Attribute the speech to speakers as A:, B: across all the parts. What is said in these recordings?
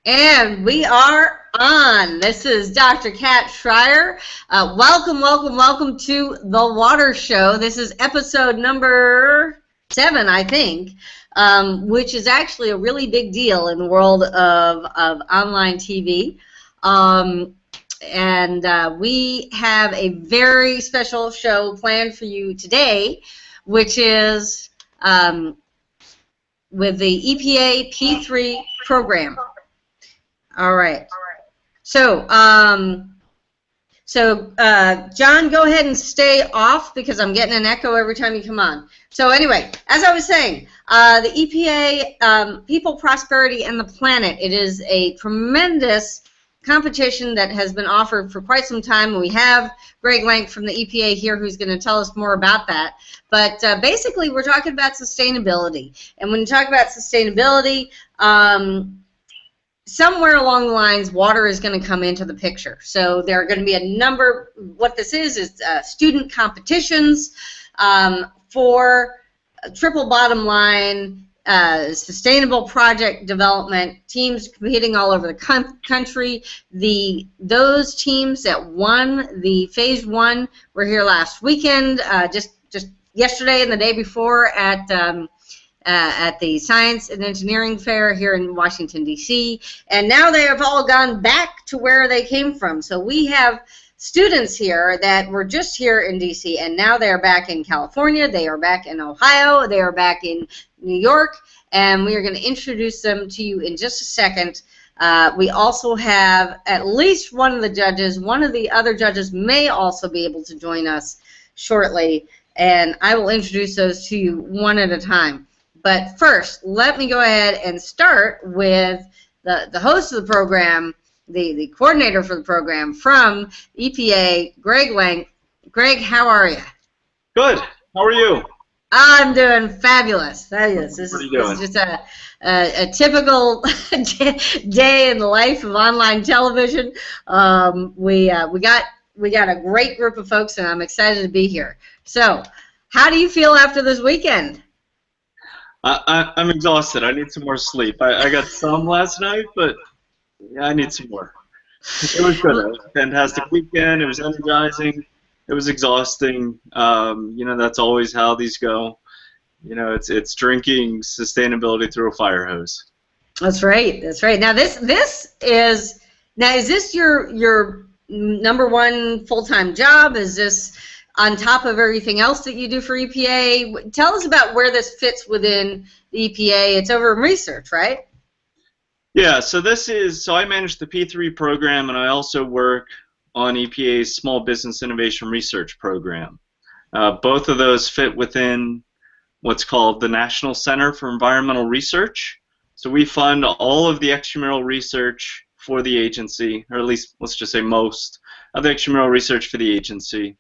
A: And we are on. This is Dr. Kat Schreier. Welcome to The Water Show. This is episode number 7, I think, which is actually a really big deal in the world of online TV. We have a very special show planned for you today, which is with the EPA P3 program. All right. So, John, go ahead and stay off because I'm getting an echo every time you come on. So anyway, as I was saying, the EPA, People, Prosperity, and the Planet, it is a tremendous competition that has been offered for quite some time. We have Greg Lank from the EPA here who's going to tell us more about that. But basically, we're talking about sustainability. And when you talk about sustainability, somewhere along the lines, water is going to come into the picture. So there are going to be a number, what this is student competitions for triple bottom line, sustainable project development, teams competing all over the country. Those teams that won the Phase 1 were here last weekend, just yesterday and the day before at the Science and Engineering Fair here in Washington, D.C., and now they have all gone back to where they came from. So we have students here that were just here in D.C., and now they are back in California, they are back in Ohio, they are back in New York, and we are going to introduce them to you in just a second. We also have at least one of the judges. One of the other judges may also be able to join us shortly, and I will introduce those to you one at a time. But first, let me go ahead and start with the host of the program, the coordinator for the program from EPA, Greg Lank. Greg, how are you?
B: Good. How are you?
A: I'm doing fabulous. Fabulous. This is just a typical day in the life of online television. We got a great group of folks, and I'm excited to be here. So, how do you feel after this weekend?
B: I'm exhausted. I need some more sleep. I got some last night, but I need some more. It was good. It was a fantastic weekend. It was energizing. It was exhausting. That's always how these go. It's drinking sustainability through a fire hose.
A: That's right. That's right. Now is this your number one full-time job? Is this on top of everything else that you do for EPA? Tell us about where this fits within the EPA. It's over in research, right?
B: Yeah, so I manage the P3 program, and I also work on EPA's Small Business Innovation Research Program. Both of those fit within what's called the National Center for Environmental Research. So we fund all of the extramural research for the agency, or at least let's just say most of the extramural research for the agency.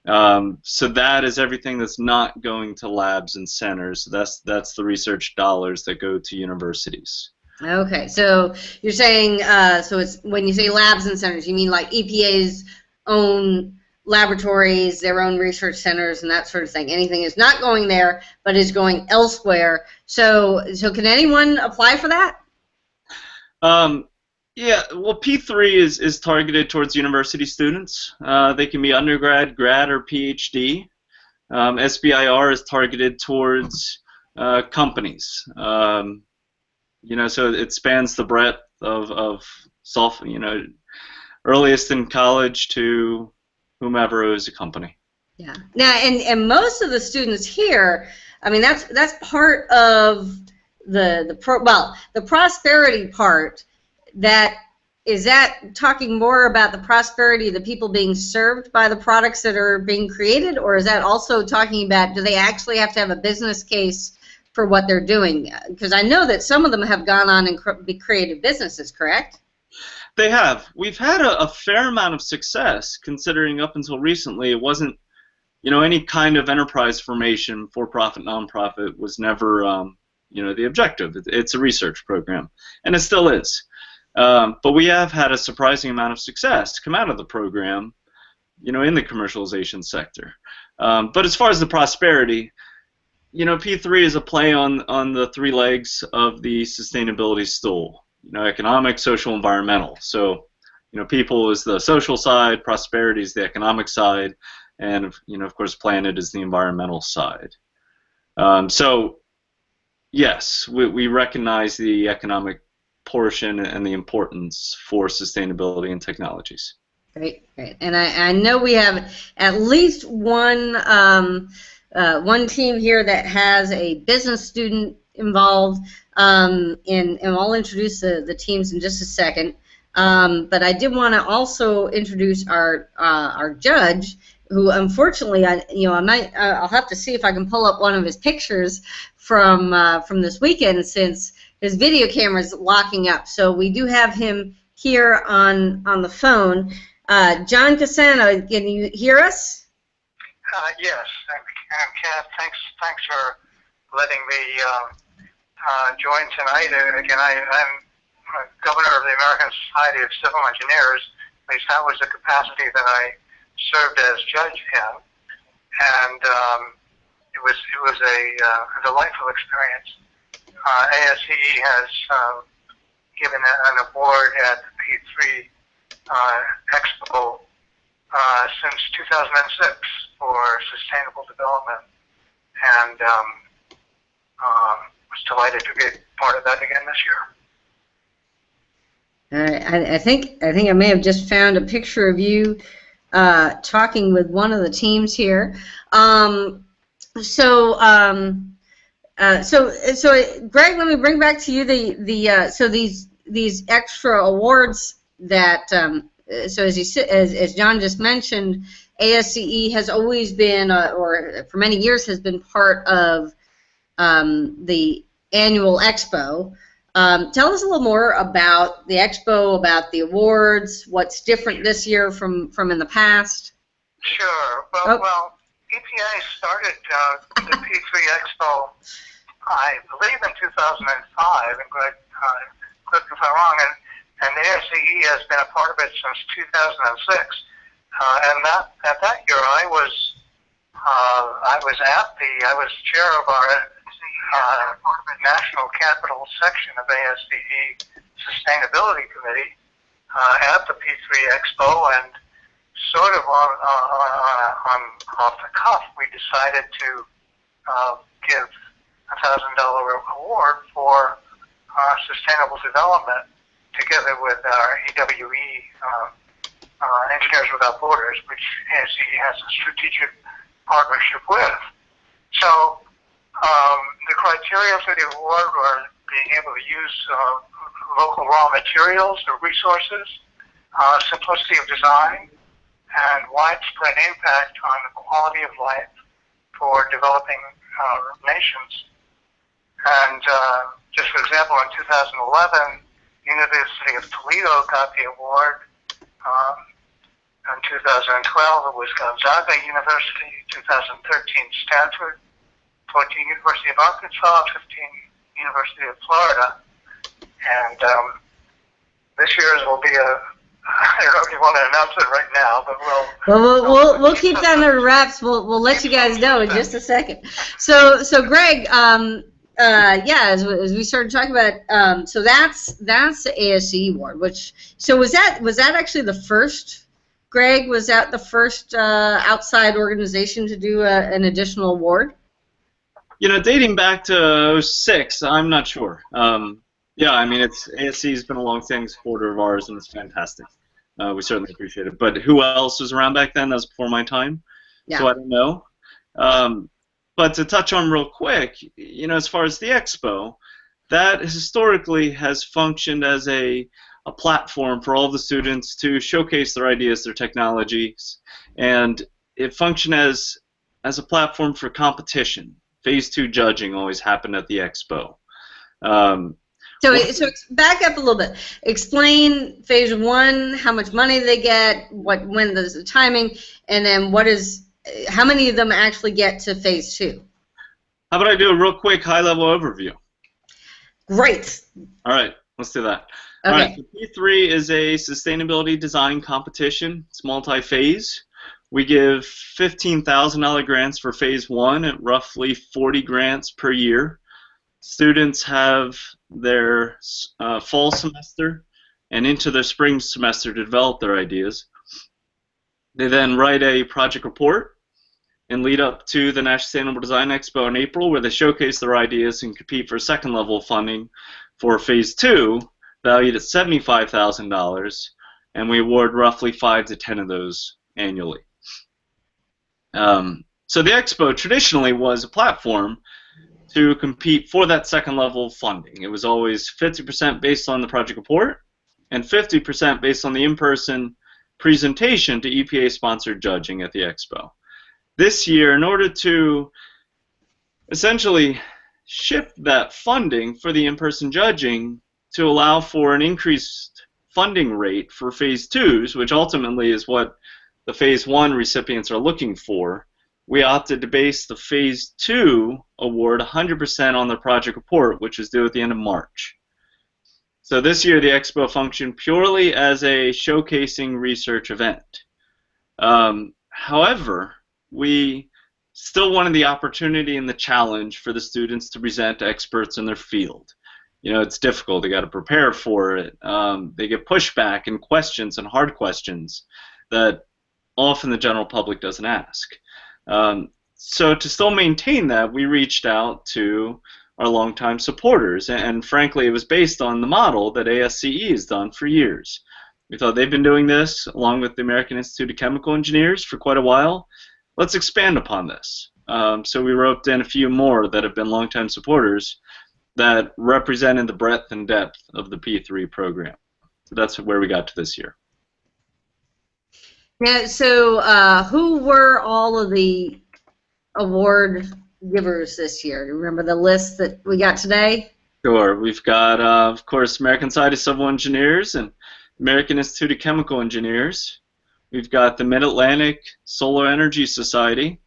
B: So that is everything that's not going to labs and centers. That's the research dollars that go to universities.
A: Okay, so you're saying so it's when you say labs and centers, you mean like EPA's own laboratories, their own research centers, and that sort of thing. Anything is not going there, but is going elsewhere. So can anyone apply for that?
B: Yeah, well, P3 is targeted towards university students. They can be undergrad, grad, or PhD. SBIR is targeted towards companies. So it spans the breadth of earliest in college to whomever is a company.
A: Yeah. Now, and most of the students here, I mean, that's part of the prosperity part. Is that talking more about the prosperity of the people being served by the products that are being created, or is that also talking about, do they actually have to have a business case for what they're doing? Because I know that some of them have gone on and be creative businesses, correct?
B: They have. We've had a fair amount of success, considering up until recently it wasn't, any kind of enterprise formation, for-profit, non-profit, was never, the objective. It's a research program, and it still is. But we have had a surprising amount of success come out of the program, in the commercialization sector. But as far as the prosperity, P3 is a play on the three legs of the sustainability stool. economic, social, environmental. So, people is the social side, prosperity is the economic side, and of course, planet is the environmental side. So, yes, we recognize the economic portion and the importance for sustainability and technologies.
A: Great, great. And I know we have at least one team here that has a business student involved, and I'll introduce the teams in just a second. But I did want to also introduce our judge, who unfortunately, I'll have to see if I can pull up one of his pictures from this weekend, since his video camera is locking up. So we do have him here on the phone. John Cassano, can you hear us?
C: Yes, and Kath, thanks for letting me join tonight. Again, I'm governor of the American Society of Civil Engineers. At least that was the capacity that I served as judge in, and it was a delightful experience. ASCE has given an award at the P3 Expo since 2006 for sustainable development, and was delighted to be part of that again this
A: year. I think I may have just found a picture of you talking with one of the teams here. So Greg, let me bring back to you so these extra awards that so as John just mentioned, ASCE has always been, or for many years has been, part of the annual expo. Tell us a little more about the expo, about the awards, what's different this year from in the past.
C: Sure. Well, EPA started the P3 Expo, I believe, in 2005, and Greg, correct me if I'm wrong, and the ASCE has been a part of it since 2006. And at that year, I was chair of our National Capital section of ASCE Sustainability Committee at the P3 Expo, and sort of off the cuff, we decided to give a $1,000 award for sustainable development, together with our EWE, Engineers Without Borders, which ASCE has a strategic partnership with. So the criteria for the award were being able to use local raw materials or resources, simplicity of design, and widespread impact on the quality of life for developing nations. And just for example, in 2011, University of Toledo got the award. In 2012, it was Gonzaga University. 2013, Stanford. 14, University of Arkansas. 15, University of Florida. And this year's will be I don't know if you want to announce it right now, but
A: we'll keep that under wraps. We'll let you guys know in just a second. So Greg, as we started talking about, so that's the ASCE award. Was that actually the first, Greg? Was that the first outside organization to do an additional award?
B: Dating back to 2006, I'm not sure. Yeah, I mean, ASCE has been a long-standing supporter of ours, and it's fantastic. We certainly appreciate it. But who else was around back then? That was before my time, so I don't know. But to touch on real quick, as far as the expo, that historically has functioned as a platform for all the students to showcase their ideas, their technologies, and it functioned as a platform for competition. Phase 2 judging always happened at the expo.
A: So back up a little bit. Explain phase 1, how much money they get, when there's the timing, and then how many of them actually get to phase 2?
B: How about I do a real quick high-level overview?
A: Great.
B: All right, let's do that.
A: Okay.
B: All right, so P3 is a sustainability design competition. It's multi-phase. We give $15,000 grants for phase 1 at roughly 40 grants per year. students have their fall semester and into their spring semester to develop their ideas. They then write a project report and lead up to the National Sustainable Design Expo in April, where they showcase their ideas and compete for second level of funding for Phase 2, valued at $75,000, and we award roughly 5 to 10 of those annually. So the Expo traditionally was a platform to compete for that second level of funding. It was always 50% based on the project report and 50% based on the in-person presentation to EPA-sponsored judging at the Expo. This year, in order to essentially shift that funding for the in-person judging to allow for an increased funding rate for Phase 2s, which ultimately is what the Phase 1 recipients are looking for, we opted to base the Phase 2 award 100% on the project report, which is due at the end of March. So this year the Expo functioned purely as a showcasing research event. However, we still wanted the opportunity and the challenge for the students to present to experts in their field. You know, it's difficult. They got to prepare for it. They get pushback and questions and hard questions that often the general public doesn't ask. So to still maintain that, we reached out to our longtime supporters, and frankly, it was based on the model that ASCE has done for years. We thought they've been doing this along with the American Institute of Chemical Engineers for quite a while. Let's expand upon this. So we roped in a few more that have been longtime supporters that represented the breadth and depth of the P3 program. So that's where we got to this year.
A: Now, so who were all of the award givers this year? Do you remember the list that we got today?
B: Sure. We've got, of course, American Society of Civil Engineers and American Institute of Chemical Engineers. We've got the Mid-Atlantic Solar Energy Society.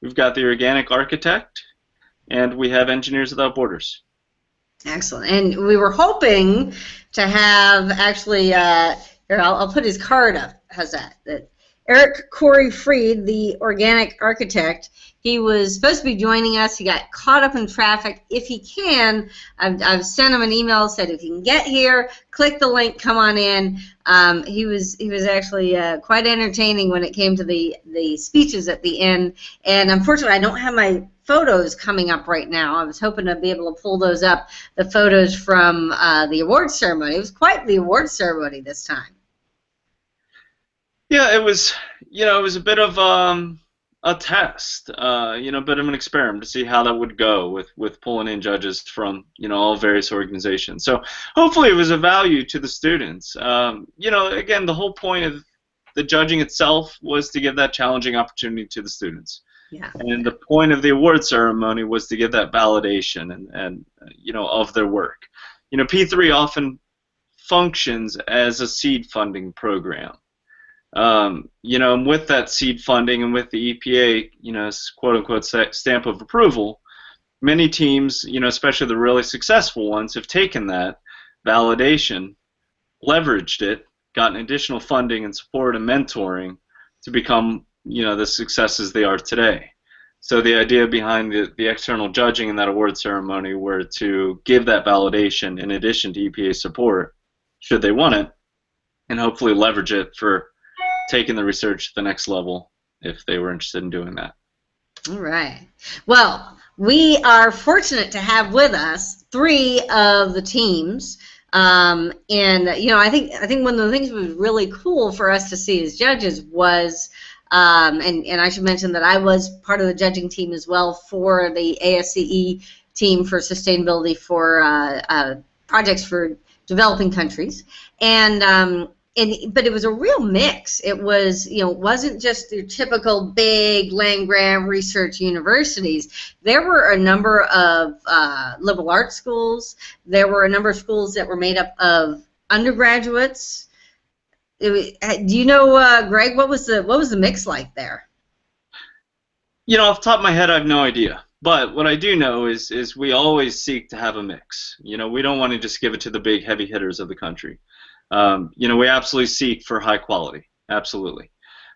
B: We've got the Organic Architect, and we have Engineers Without Borders.
A: Excellent. And we were hoping to have actually, here, I'll put his card up. How's that? Eric Corey Freed, the Organic Architect, he was supposed to be joining us. He got caught up in traffic. If he can, I've sent him an email, said if you can get here, click the link, come on in. He was actually quite entertaining when it came to the speeches at the end. And unfortunately, I don't have my photos coming up right now. I was hoping to be able to pull those up, the photos from the award ceremony. It was quite the award ceremony this time.
B: Yeah, it was, it was a bit of a test, a bit of an experiment to see how that would go with pulling in judges from, all various organizations. So hopefully it was of value to the students. Again, the whole point of the judging itself was to give that challenging opportunity to the students. Yeah. And the point of the award ceremony was to give that validation and of their work. P3 often functions as a seed funding program. With that seed funding and with the EPA, quote-unquote stamp of approval, many teams, especially the really successful ones, have taken that validation, leveraged it, gotten additional funding and support and mentoring to become, the successes they are today. So the idea behind the external judging and that award ceremony were to give that validation in addition to EPA support, should they want it, and hopefully leverage it for taking the research to the next level if they were interested in doing that.
A: All right. Well, we are fortunate to have with us 3 of the teams. And I think one of the things that was really cool for us to see as judges was, and I should mention that I was part of the judging team as well for the ASCE team for sustainability for projects for developing countries, but it was a real mix. It was, it wasn't just your typical big land-grant research universities. There were a number of liberal arts schools. There were a number of schools that were made up of undergraduates. Do you know, Greg, what was the mix like there?
B: Off the top of my head, I have no idea. But what I do know is we always seek to have a mix. We don't want to just give it to the big heavy hitters of the country. We absolutely seek for high quality, absolutely.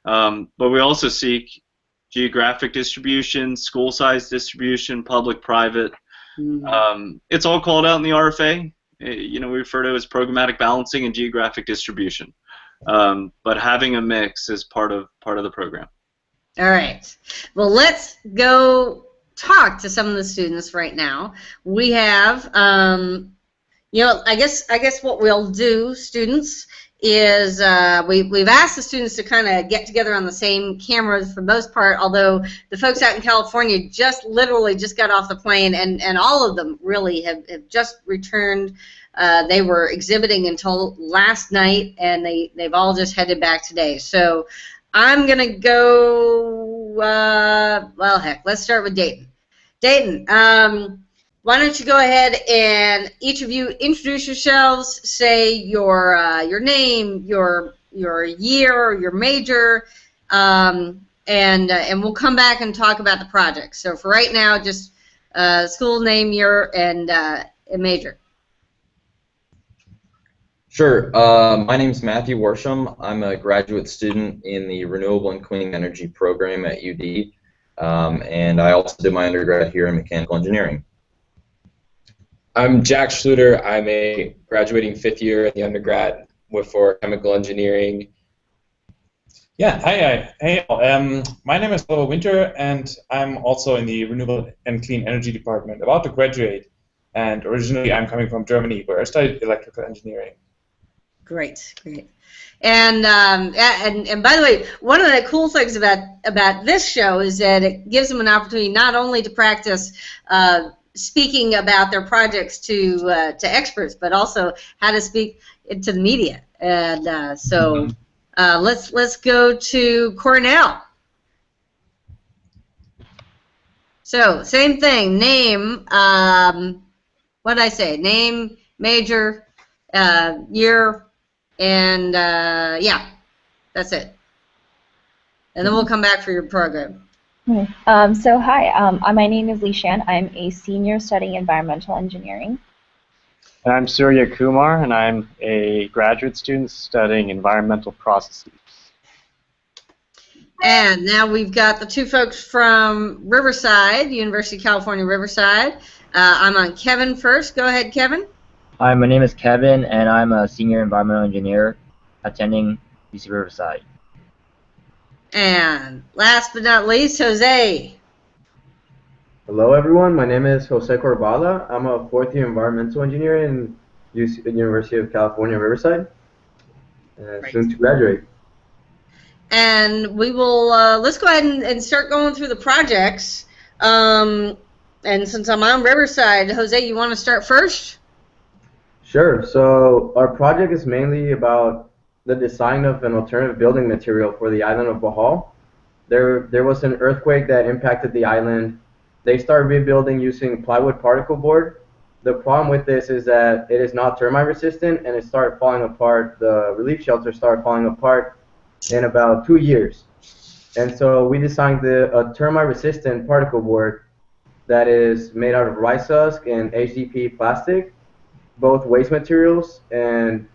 B: But we also seek geographic distribution, school size distribution, public, private. It's all called out in the RFA. We refer to it as programmatic balancing and geographic distribution. But having a mix is part of the program.
A: All right. Well, let's go talk to some of the students right now. We have, I guess what we'll do, students, is we've asked the students to kind of get together on the same cameras for the most part, although the folks out in California literally just got off the plane, and all of them really have just returned. They were exhibiting until last night, and they've all just headed back today. So I'm going to go, well, heck, let's start with Dayton. Dayton, why don't you go ahead and each of you introduce yourselves, say your name, your year, your major, and we'll come back and talk about the project. So for right now, just school name, year, and major.
D: Sure. My name is Matthew Worsham. I'm a graduate student in the Renewable and Clean Energy program at UD, and I also did my undergrad here in mechanical engineering.
E: I'm Jack Schluter. I'm a graduating 5th year in the undergrad for chemical engineering.
F: Yeah, hey, my name is Paul Winter, and I'm also in the Renewable and Clean Energy department, about to graduate. And originally, I'm coming from Germany, where I studied electrical engineering.
A: Great. And by the way, one of the cool things about this show is that it gives them an opportunity not only to practice speaking about their projects to experts, but also how to speak to the media. And so let's go to Cornell. So same thing. Name. What did I say? Name, major, year, and yeah, that's it. And then we'll come back for your program.
G: So hi, my name is Lee Shan. I'm a senior studying environmental engineering.
H: And I'm Surya Kumar, and I'm a graduate student studying environmental processes.
A: And now we've got the two folks from Riverside, University of California, Riverside. I'm on Kevin first. Go ahead, Kevin.
I: Hi, my name is Kevin, and I'm a senior environmental engineer attending UC Riverside.
A: And last but not least, Jose.
J: Hello, everyone. My name is Jose Corbala. I'm a 4th-year environmental engineer in University of California, Riverside, and soon to graduate.
A: And we will, let's go ahead and start going through the projects. And since I'm on Riverside, Jose, you want to start first?
J: Sure. So our project is mainly about the design of an alternative building material for the island of Bohol. There was an earthquake that impacted the island. They started rebuilding using plywood particle board. The problem with this is that it is not termite resistant, and it started falling apart. The relief shelter started falling apart in about 2 years. And so we designed a termite resistant particle board that is made out of rice husk and HDPE plastic, both waste materials, and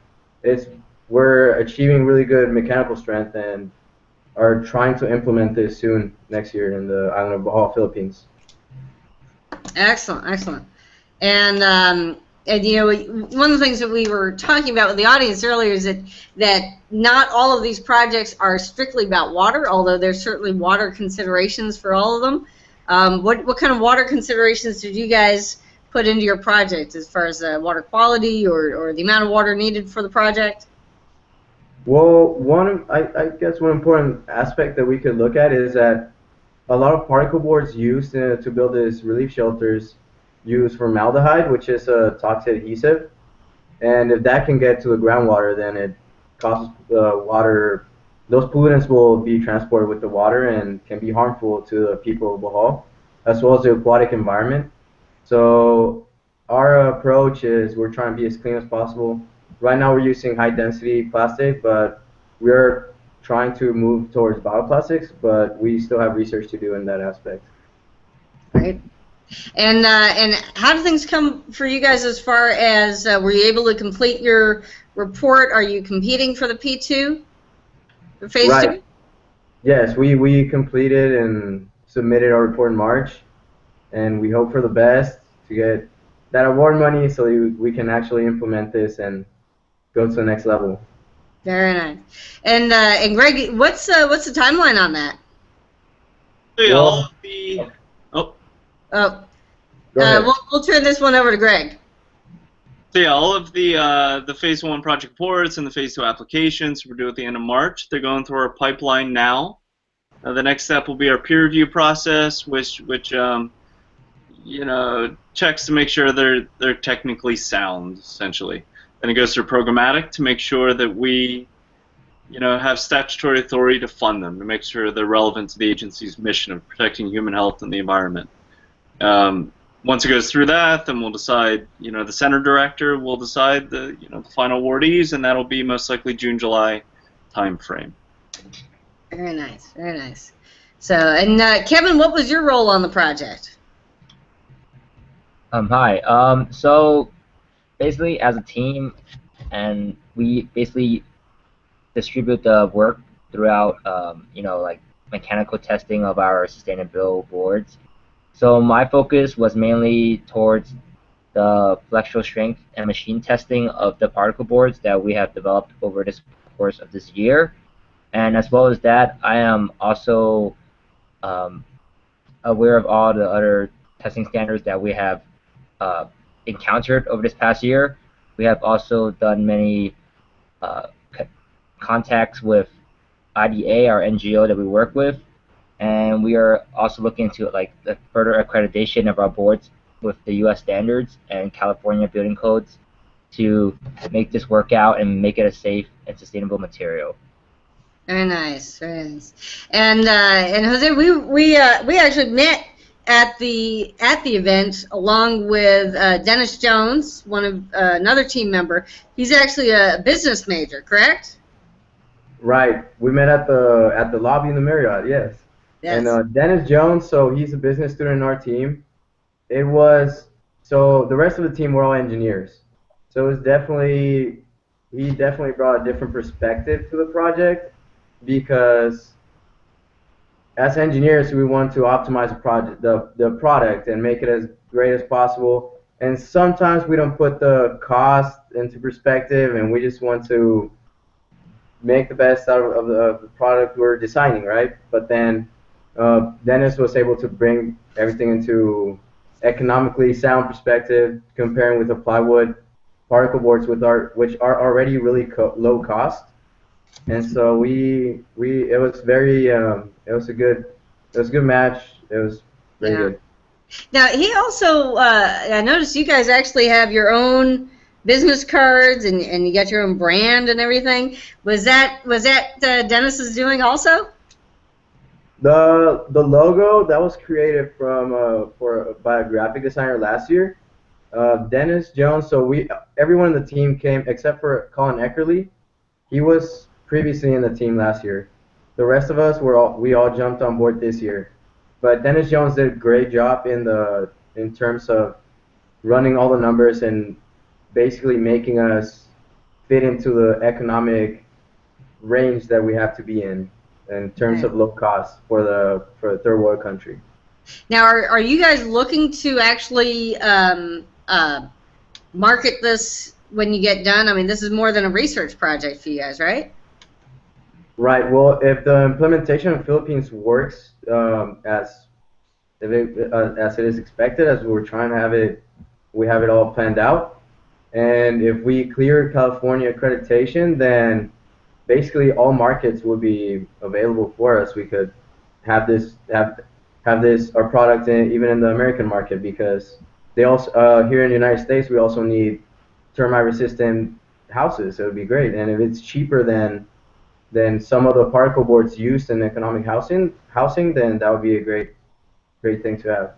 J: we're achieving really good mechanical strength and are trying to implement this soon next year in the island of Bohol, Philippines.
A: Excellent. And you know, one of the things that we were talking about with the audience earlier is that not all of these projects are strictly about water, although there's certainly water considerations for all of them. What kind of water considerations did you guys put into your project as far as water quality or the amount of water needed for the project?
J: Well, I guess one important aspect that we could look at is that a lot of particle boards used to build these relief shelters use formaldehyde, which is a toxic adhesive, and if that can get to the groundwater, then it causes water. Those pollutants will be transported with the water and can be harmful to the people of Bohol, as well as the aquatic environment. So our approach is we're trying to be as clean as possible. Right now we're using high-density plastic, but we're trying to move towards bioplastics, but we still have research to do in that aspect.
A: Right. And how do things come for you guys as far as were you able to complete your report? Are you competing for the P2, for phase 2?
J: Yes, we completed and submitted our report in March, and we hope for the best to get that award money so we can actually implement this and go to the next level.
A: Very nice. And Greg, what's the timeline on that?
B: Yeah, all of the
A: we'll turn this one over to Greg.
B: So yeah, all of the phase 1 project reports and the phase 2 applications we're due at the end of March. They're going through our pipeline now. The next step will be our peer review process, which you know, checks to make sure they're technically sound, essentially. Then it goes through programmatic to make sure that we, you know, have statutory authority to fund them, to make sure they're relevant to the agency's mission of protecting human health and the environment. Once it goes through that, then we'll decide, you know, the center director will decide the, you know, the final awardees, and that'll be most likely June, July time frame.
A: Very nice, very nice. So, and Kevin, what was your role on the project?
I: Hi. So basically, as a team, and we basically distribute the work throughout, you know, like mechanical testing of our sustainability boards. So my focus was mainly towards the flexural strength and machine testing of the particle boards that we have developed over this course of this year. And as well as that, I am also aware of all the other testing standards that we have encountered over this past year. We have also done many contacts with IDA, our NGO that we work with, and we are also looking into like the further accreditation of our boards with the U.S. standards and California building codes to make this work out and make it a safe and sustainable material.
A: Very nice, very nice. And Jose, we actually met at the event along with Dennis Jones, one of another team member. He's actually a business major, correct?
J: Right. We met at the lobby in the Marriott. Yes.
A: Yes.
J: And Dennis Jones, so he's a business student in our team. It was so the rest of the team were all engineers. So it was he definitely brought a different perspective to the project, because as engineers we want to optimize the product and make it as great as possible. And sometimes we don't put the cost into perspective, and we just want to make the best out of the product we're designing, right? But then Dennis was able to bring everything into economically sound perspective, comparing with the plywood particle boards which are already really low cost. And so it was a good match. It was very good.
A: Now he also I noticed you guys actually have your own business cards and you got your own brand and everything. Was that Dennis's doing also?
J: The logo that was created by a graphic designer last year, Dennis Jones. So everyone in the team came except for Colin Eckerly. He was previously in the team last year. The rest of us we all jumped on board this year. But Dennis Jones did a great job in terms of running all the numbers and basically making us fit into the economic range that we have to be in terms of low cost for a third world country.
A: Now, are you guys looking to actually market this when you get done? I mean, this is more than a research project for you guys, right?
J: Right. Well, if the implementation in the Philippines works as it is expected, as we're trying to have it, we have it all planned out. And if we clear California accreditation, then basically all markets would be available for us. We could have our product even in the American market, because they also here in the United States we also need termite resistant houses. So it would be great. And if it's cheaper than some of the particle boards used in economic housing, then that would be a great thing to have.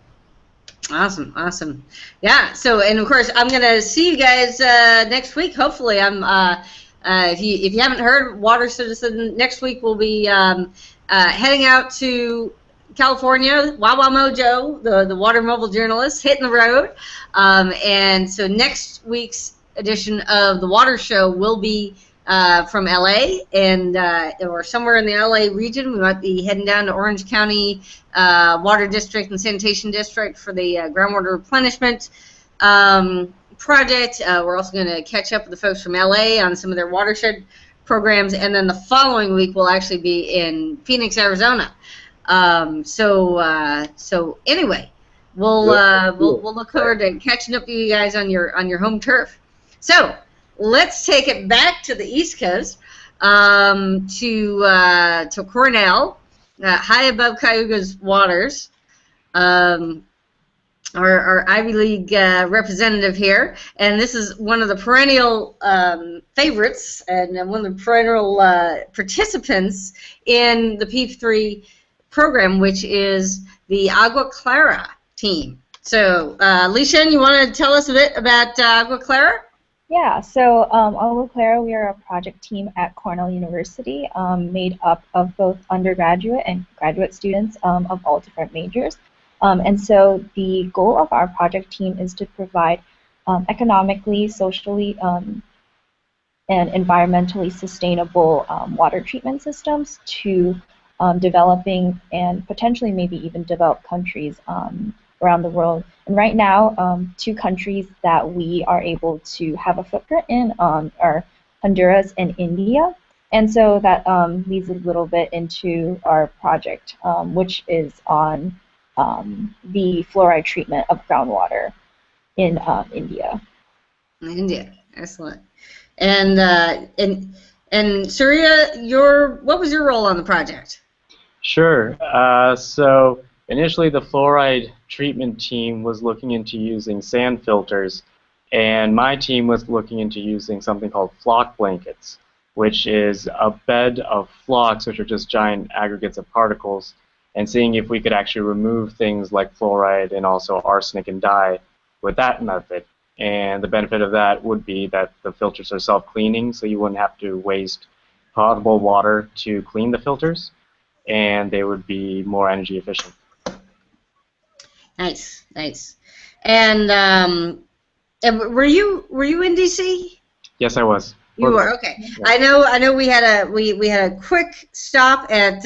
A: Awesome, awesome. Yeah. So, and of course, I'm gonna see you guys next week. Hopefully, if you haven't heard, Water Citizen next week will be heading out to California. Wawa Mojo, the water mobile journalist, hitting the road. And so next week's edition of the Water Show will be from LA, and or somewhere in the LA region. We might be heading down to Orange County Water District and Sanitation District for the groundwater replenishment project. We're also going to catch up with the folks from LA on some of their watershed programs, and then the following week we'll actually be in Phoenix, Arizona. So anyway, we'll look forward to catching up with you guys on your home turf. So let's take it back to the East Coast, to Cornell, high above Cayuga's waters. Our Ivy League representative here, and this is one of the perennial favorites and one of the perennial participants in the P3 program, which is the AguaClara team. So, Lishan, you want to tell us a bit about AguaClara?
G: Yeah, so AguaClara, we are a project team at Cornell University made up of both undergraduate and graduate students of all different majors. And so the goal of our project team is to provide economically, socially, and environmentally sustainable water treatment systems to developing and potentially maybe even developed countries around the world. And right now, 2 countries that we are able to have a footprint in are Honduras and India. And so that leads a little bit into our project, which is on the fluoride treatment of groundwater in India.
A: India, excellent. And Surya, what was your role on the project?
H: Sure. So initially, the fluoride treatment team was looking into using sand filters, and my team was looking into using something called flock blankets, which is a bed of flocks, which are just giant aggregates of particles, and seeing if we could actually remove things like fluoride and also arsenic and dye with that method. And the benefit of that would be that the filters are self-cleaning, so you wouldn't have to waste potable water to clean the filters, and they would be more energy efficient.
A: Nice, nice. And were you in DC?
H: Yes, I was.
A: You were, okay. Yeah. I know. We had a quick stop at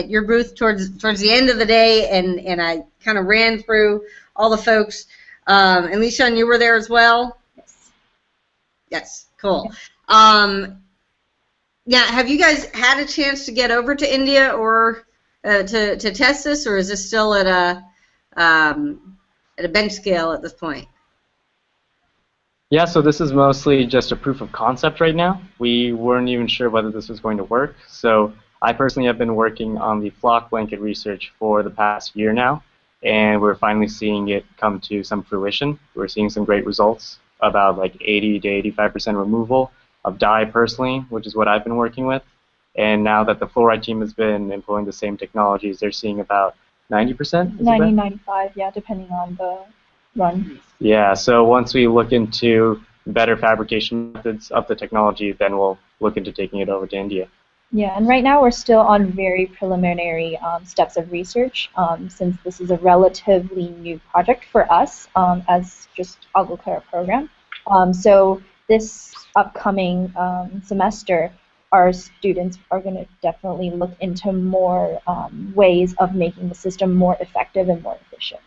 A: your booth towards the end of the day, and I kind of ran through all the folks. And Lishan, you were there as well.
G: Yes.
A: Yes. Cool. Yeah. Have you guys had a chance to get over to India or to test this, or is this still at a bench scale at this point?
H: Yeah, so this is mostly just a proof of concept right now. We weren't even sure whether this was going to work. So I personally have been working on the flock blanket research for the past year now, and we're finally seeing it come to some fruition. We're seeing some great results, about like 80 to 85% removal of dye personally, which is what I've been working with. And now that the fluoride team has been employing the same technologies, they're seeing about 90%?
G: 90, 95, yeah, depending on the run.
H: Yeah, so once we look into better fabrication methods of the technology, then we'll look into taking it over to India.
G: Yeah, and right now we're still on very preliminary steps of research, since this is a relatively new project for us as just AguaClara program. So this upcoming semester, our students are going to definitely look into more ways of making the system more effective and more efficient.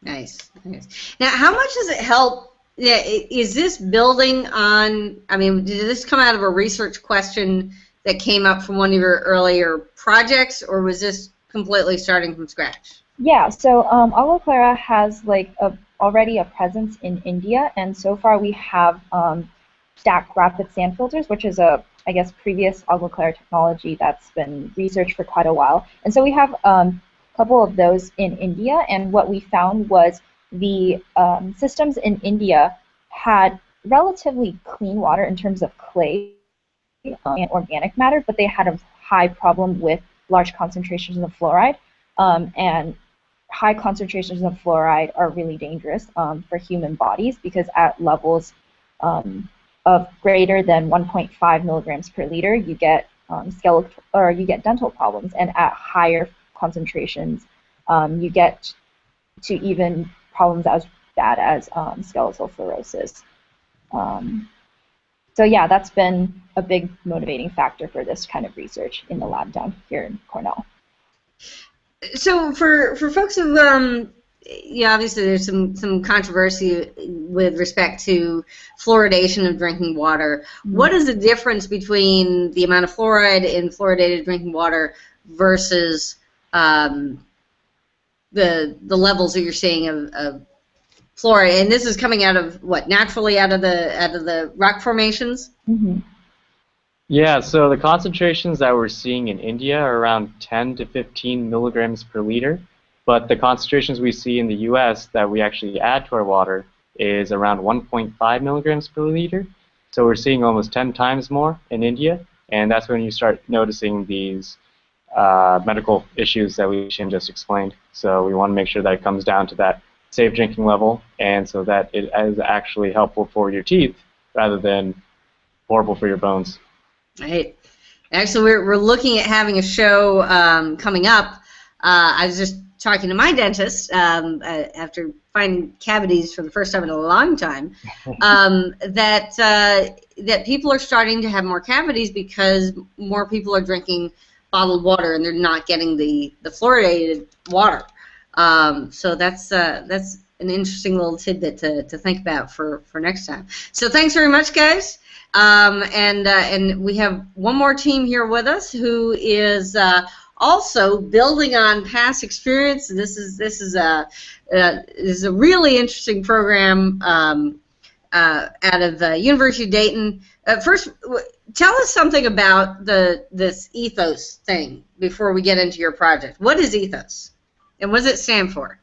A: Nice, nice. Now, how much does it help? Yeah, is this building on? I mean, did this come out of a research question that came up from one of your earlier projects, or was this completely starting from scratch?
G: Yeah, so AguaClara has like already a presence in India, and so far we have stacked rapid sand filters, which is I guess previous AguaClara technology that's been researched for quite a while. And so we have couple of those in India, and what we found was the systems in India had relatively clean water in terms of clay and organic matter, but they had a high problem with large concentrations of fluoride, and high concentrations of fluoride are really dangerous for human bodies, because at levels of greater than 1.5 milligrams per liter, you get you get dental problems, and at higher concentrations, you get to even problems as bad as skeletal fluorosis. So yeah, that's been a big motivating factor for this kind of research in the lab down here in Cornell.
A: So for folks who yeah, obviously there's some controversy with respect to fluoridation of drinking water. What is the difference between the amount of fluoride in fluoridated drinking water versus the levels that you're seeing of fluoride? And this is coming out of what, naturally out of the rock formations?
G: Mm-hmm.
H: Yeah, so the concentrations that we're seeing in India are around 10 to 15 milligrams per liter, but the concentrations we see in the US that we actually add to our water is around 1.5 milligrams per liter. So we're seeing almost 10 times more in India, and that's when you start noticing these medical issues that we just explained. So we want to make sure that it comes down to that safe drinking level, and so that it is actually helpful for your teeth rather than horrible for your bones.
A: Right. Actually, we're looking at having a show coming up. I was just talking to my dentist after finding cavities for the first time in a long time, that people are starting to have more cavities because more people are drinking bottled water and they're not getting the fluoridated water. So that's an interesting little tidbit to think about for next time. So thanks very much, guys. And we have one more team here with us who is also building on past experience. This is a really interesting program out of the University of Dayton. First, tell us something about this ethos thing before we get into your project. What is ethos, and what does it stand for?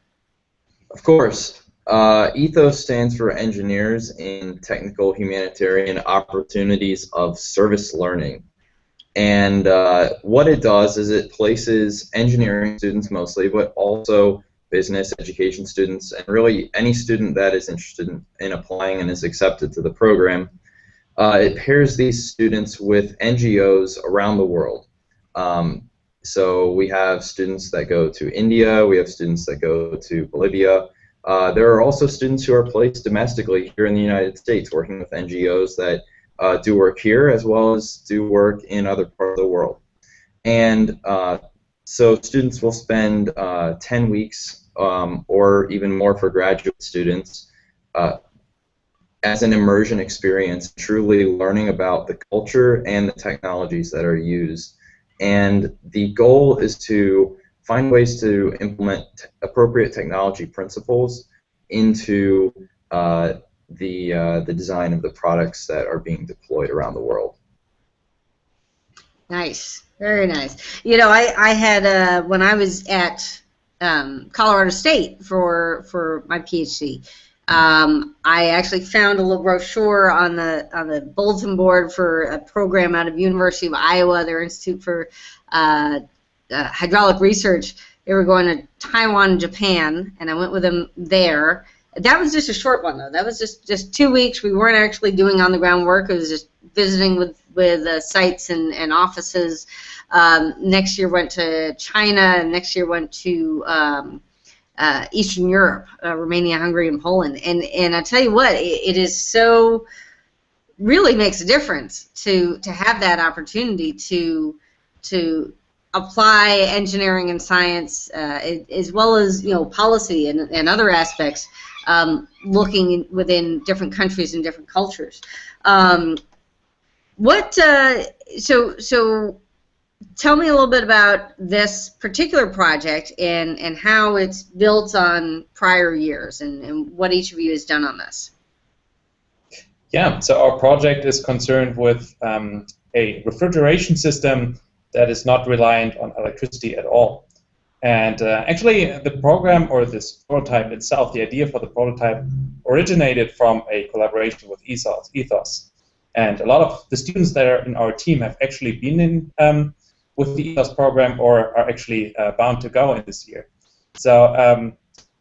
D: Of course. Ethos stands for Engineers in Technical Humanitarian Opportunities of Service Learning. And what it does is it places engineering students mostly, but also business education students, and really any student that is interested in applying and is accepted to the program. It pairs these students with NGOs around the world. So we have students that go to India, we have students that go to Bolivia. There are also students who are placed domestically here in the United States working with NGOs that do work here as well as do work in other parts of the world. And so students will spend 10 weeks or even more for graduate students as an immersion experience, truly learning about the culture and the technologies that are used. And the goal is to find ways to implement appropriate technology principles into the design of the products that are being deployed around the world.
A: Nice, very nice. You know, I had when I was at Colorado State for my PhD, I actually found a little brochure on the bulletin board for a program out of University of Iowa, their Institute for Hydraulic Research. They were going to Taiwan and Japan, and I went with them there. That was just a short one, though. That was just 2 weeks. We weren't actually doing on-the-ground work. It was just visiting with sites and offices. Next year went to China, and next year went to Eastern Europe, Romania, Hungary, and Poland. And I tell you what, it is so, really makes a difference to have that opportunity to apply engineering and science as well as policy and other aspects, looking within different countries and different cultures. So tell me a little bit about this particular project and how it's built on prior years and what each of you has done on this.
F: Yeah, so our project is concerned with a refrigeration system that is not reliant on electricity at all. And actually, the program, or this prototype itself, the idea for the prototype originated from a collaboration with Ethos. And a lot of the students that are in our team have actually been in with the Ethos program or are actually bound to go in this year. So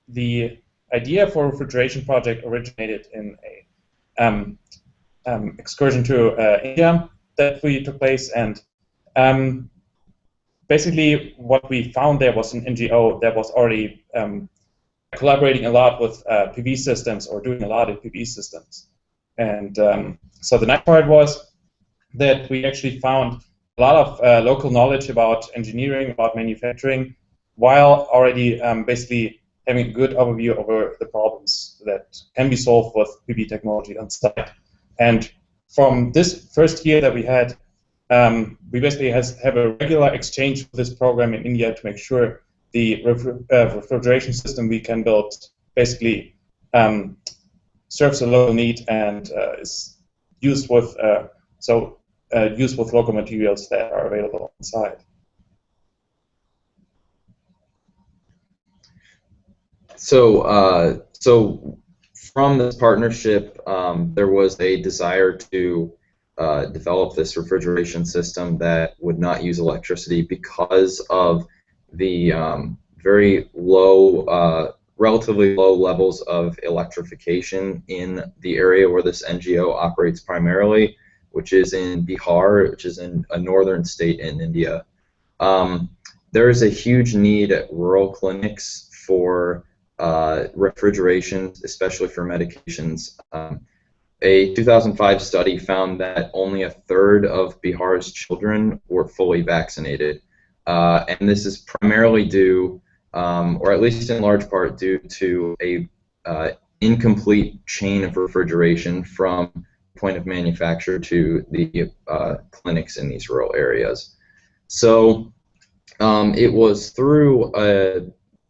F: the idea for a refrigeration project originated in a excursion to India that we took place, and basically what we found there was an NGO that was already collaborating a lot with PV systems or doing a lot in PV systems. And so the nice part was that we actually found a lot of local knowledge about engineering, about manufacturing, while already basically having a good overview over the problems that can be solved with PV technology on site. And from this first year that we had, we basically have a regular exchange with this program in India to make sure the refrigeration system we can build basically serves the local need and is used with used with local materials that are available on site.
D: So, so from this partnership, there was a desire to develop this refrigeration system that would not use electricity because of the very low, relatively low levels of electrification in the area where this NGO operates primarily, which is in Bihar, which is in a northern state in India. There is a huge need at rural clinics for refrigeration, especially for medications. A 2005 study found that only 1/3 of Bihar's children were fully vaccinated, and this is primarily due, or at least in large part due to a incomplete chain of refrigeration from point of manufacture to the clinics in these rural areas. So it was through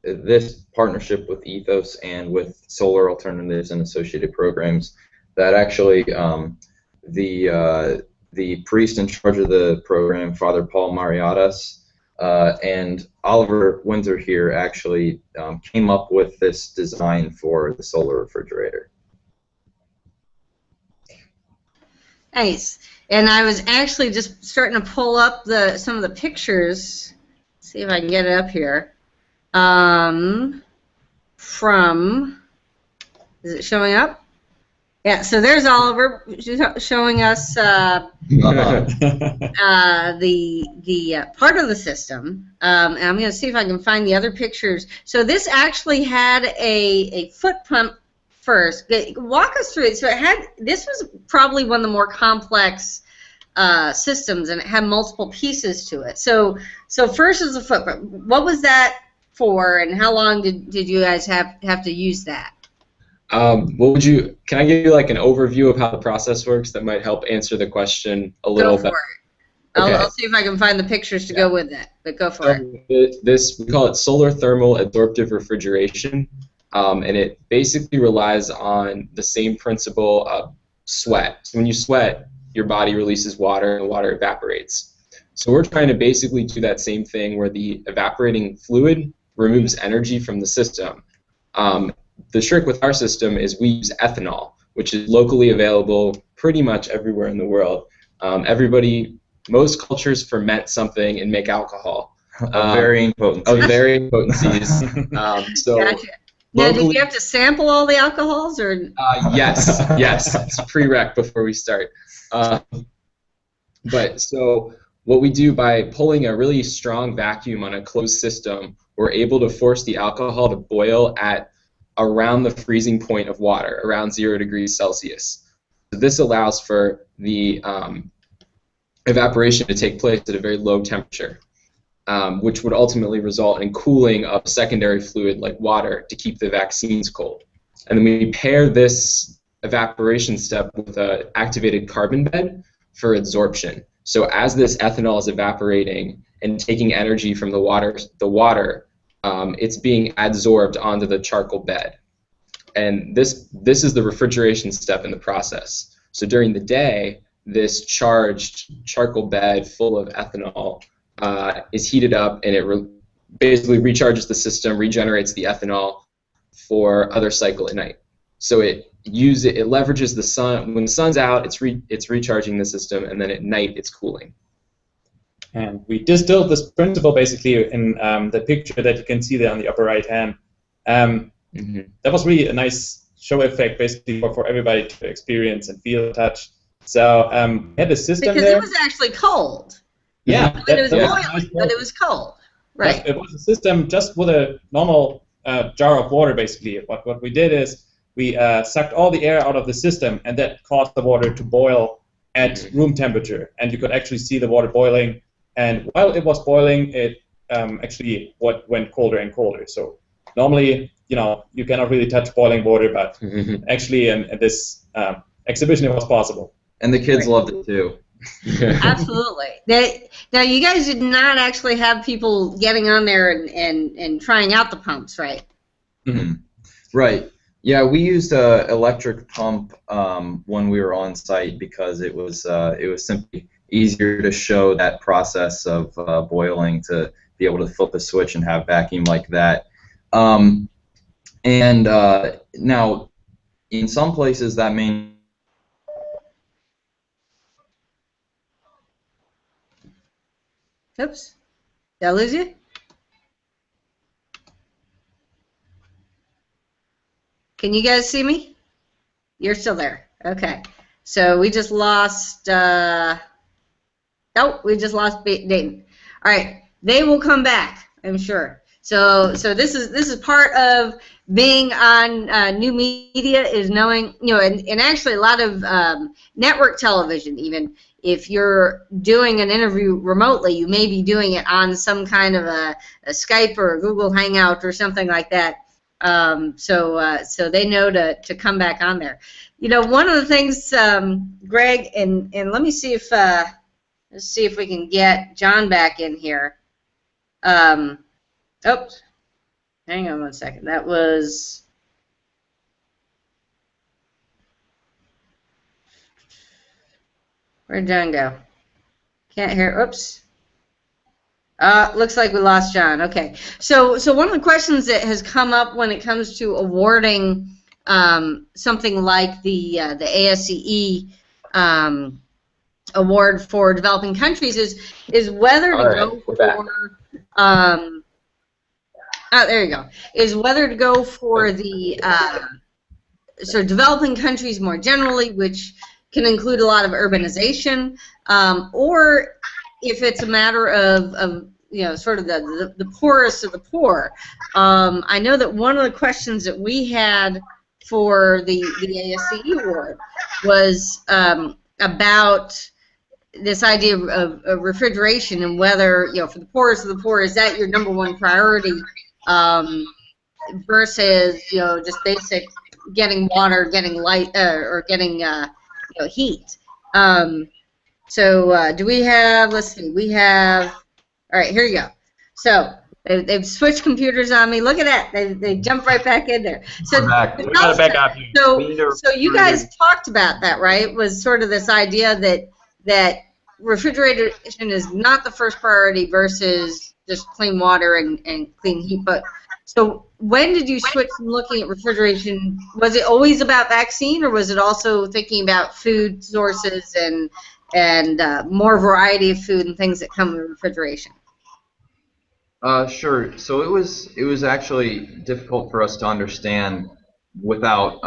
D: this partnership with Ethos and with Solar Alternatives and associated programs that actually the priest in charge of the program, Father Paul Mariadas, and Oliver Windsor here actually came up with this design for the solar refrigerator.
A: Nice. And I was actually just starting to pull up some of the pictures. See if I can get it up here. Is it showing up? Yeah, so there's Oliver showing us the part of the system. And I'm going to see if I can find the other pictures. So this actually had a foot pump first. Walk us through it. So this was probably one of the more complex systems, and it had multiple pieces to it. So first is the foot pump. What was that for, and how long did you guys have to use that?
E: Can I give you like an overview of how the process works that might help answer the question a little bit?
A: Go for it.
E: Okay.
A: I'll see if I can find the pictures to go with it, but go for it.
E: We call it solar thermal absorptive refrigeration, and it basically relies on the same principle of sweat. So when you sweat, your body releases water, and the water evaporates. So we're trying to basically do that same thing where the evaporating fluid removes energy from the system. The trick with our system is we use ethanol, which is locally available pretty much everywhere in the world. Most cultures ferment something and make alcohol.
D: Of varying potencies.
E: Of varying potencies.
A: Gotcha. Now, did you have to sample all the alcohols, or?
E: Yes. It's a prereq before we start. But so what we do by pulling a really strong vacuum on a closed system, we're able to force the alcohol to boil at around the freezing point of water, around 0 degrees Celsius. So this allows for the evaporation to take place at a very low temperature, which would ultimately result in cooling of secondary fluid like water to keep the vaccines cold. And then we pair this evaporation step with an activated carbon bed for adsorption. So as this ethanol is evaporating and taking energy from the water, it's being adsorbed onto the charcoal bed. And this is the refrigeration step in the process. So during the day, this charged charcoal bed full of ethanol is heated up, and it basically recharges the system, regenerates the ethanol for other cycle at night. So it leverages the sun. When the sun's out, it's recharging the system, and then at night it's cooling.
F: And we distilled this principle basically in the picture that you can see there on the upper right hand. That was really a nice show effect basically for everybody to experience and feel and touch. So we had a system
A: because
F: there.
A: It was actually cold.
F: Yeah.
A: It was boiling, but it was cold. Right.
F: It was a system just with a normal jar of water basically. What we did is we sucked all the air out of the system, and that caused the water to boil at room temperature. And you could actually see the water boiling. And while it was boiling, it actually went colder and colder. So normally, you cannot really touch boiling water, but actually in this exhibition, it was possible.
D: And the kids loved it too.
A: Absolutely. Now, you guys did not actually have people getting on there and trying out the pumps, right?
D: Mm-hmm. Right. Yeah, we used an electric pump when we were on site because it was simply easier to show that process of boiling, to be able to flip a switch and have vacuum like that. And now, in some places, that may.
A: Oops. Did I lose you? Can you guys see me? You're still there. Okay. So we just lost. We just lost Dayton. All right. They will come back, I'm sure. So this is part of being on new media, is knowing, and actually a lot of network television, even if you're doing an interview remotely, you may be doing it on some kind of a Skype or a Google Hangout or something like that. So they know to come back on there. One of the things, Greg, and let me see if let's see if we can get John back in here. Oops. Hang on one second. That was. Where'd John go? Can't hear. Oops. Looks like we lost John. Okay. So one of the questions that has come up when it comes to awarding something like the ASCE award for developing countries is whether to go for there you go. Is whether to go for the so developing countries more generally, which can include a lot of urbanization, or if it's a matter of sort of the poorest of the poor. I know that one of the questions that we had for the ASCE award was about this idea of refrigeration, and whether, for the poorest of the poor, is that your number one priority versus, just basic getting water, getting light, or getting heat. So do we have, let's see, we have, all right, here you go. So they've switched computers on me. Look at that. They jumped right back in there. So
H: we got to back up.
A: So you guys talked about that, right? Was sort of this idea that refrigeration is not the first priority versus just clean water and clean heat. But so when did you switch from looking at refrigeration? Was it always about vaccine, or was it also thinking about food sources and more variety of food and things that come with refrigeration?
D: Sure. So it was actually difficult for us to understand without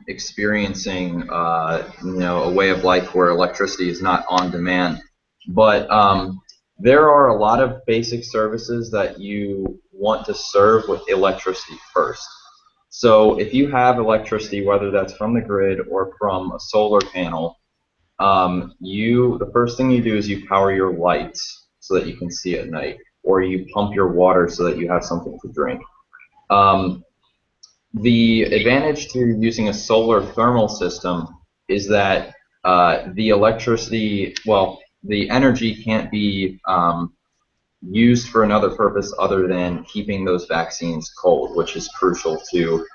D: experiencing a way of life where electricity is not on demand. But there are a lot of basic services that you want to serve with electricity first. So if you have electricity, whether that's from the grid or from a solar panel, the first thing you do is you power your lights so that you can see at night, or you pump your water so that you have something to drink. The advantage to using a solar thermal system is that the electricity, the energy can't be used for another purpose other than keeping those vaccines cold, which is crucial to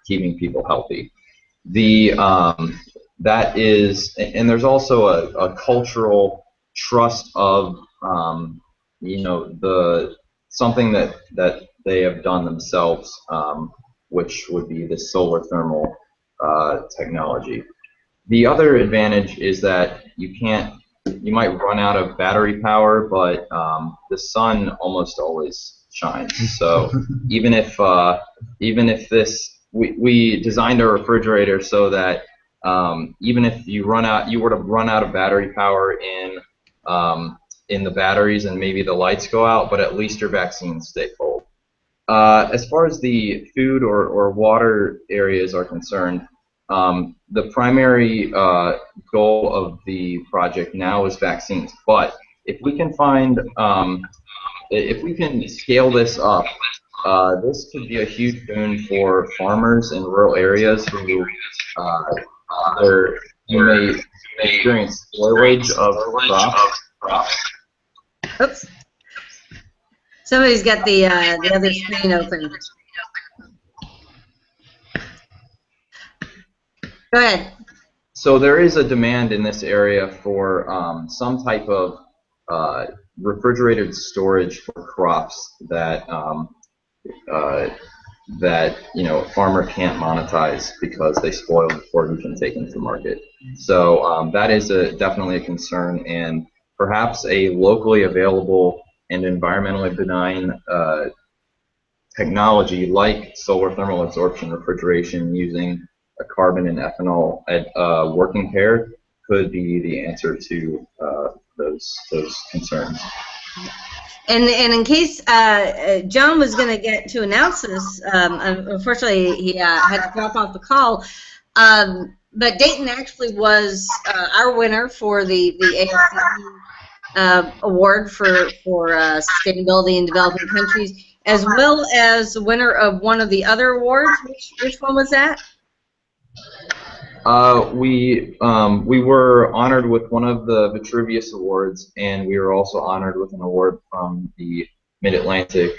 D: keeping people healthy. That is, and there's also a cultural trust of something that they have done themselves, which would be the solar thermal technology. The other advantage is that you might run out of battery power, but the sun almost always shines. So even if we designed a refrigerator so that even if you were to run out of battery power in the batteries and maybe the lights go out, but at least your vaccines stay cold. As far as the food or water areas are concerned, the primary goal of the project now is vaccines. But if we can find, if we can scale this up, this could be a huge boon for farmers in rural areas who you may experience spoilage of crops.
A: Oops. Somebody's got the other screen open. Go ahead.
D: So there is a demand in this area for some type of refrigerated storage for crops that a farmer can't monetize because they spoil before he can take them to market. So that is definitely a concern, and perhaps a locally available and environmentally benign technology like solar thermal absorption refrigeration using a carbon and ethanol working pair could be the answer to those concerns.
A: And in case John was going to get to announce this, unfortunately he had to drop off the call. But Dayton actually was our winner for the ASCE award for sustainability in developing countries, as well as the winner of one of the other awards. Which one was that?
D: We were honored with one of the Vitruvius Awards, and we were also honored with an award from the Mid-Atlantic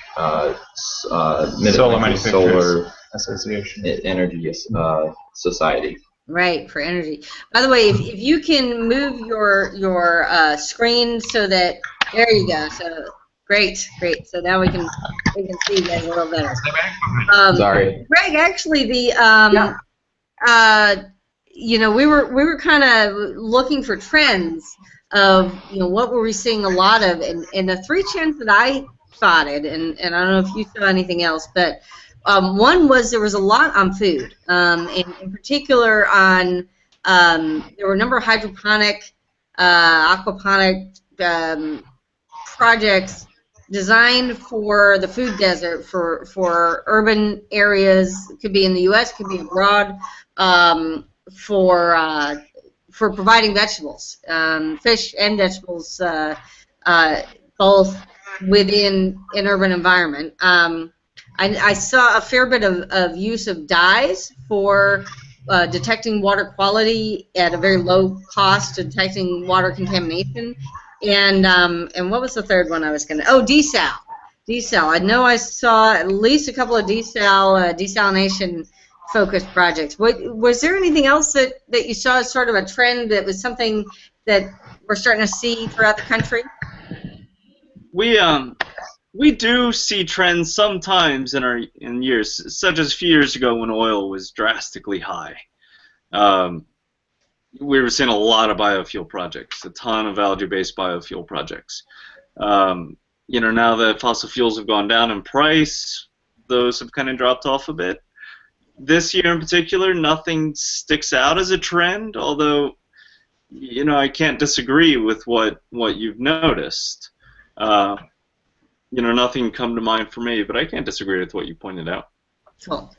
D: Solar
F: Association
D: Energy Society.
A: Right, for energy. By the way, if you can move your screen so that, there you go. So great. So now we can see you guys a little better.
D: Sorry,
A: Greg. Actually, the we were kind of looking for trends of what were we seeing a lot of, and the three trends that I spotted, and I don't know if you saw anything else, but one was there was a lot on food, in particular on there were a number of hydroponic, aquaponic projects designed for the food desert, for urban areas. It could be in the U.S., could be abroad, for providing vegetables, fish and vegetables, both within an urban environment. I saw a fair bit of use of dyes for detecting water quality at a very low cost, detecting water contamination. And what was the third one I was going to? Oh, desal. Desal. I know I saw at least a couple of desalination focused projects. Was there anything else that you saw as sort of a trend that was something that we're starting to see throughout the country?
B: We do see trends sometimes in years, such as a few years ago when oil was drastically high. We were seeing a lot of biofuel projects, a ton of algae-based biofuel projects. Now that fossil fuels have gone down in price, those have kind of dropped off a bit. This year in particular, nothing sticks out as a trend, although, I can't disagree with what you've noticed. Nothing come to mind for me, but I can't disagree with what you pointed out.
A: Cool.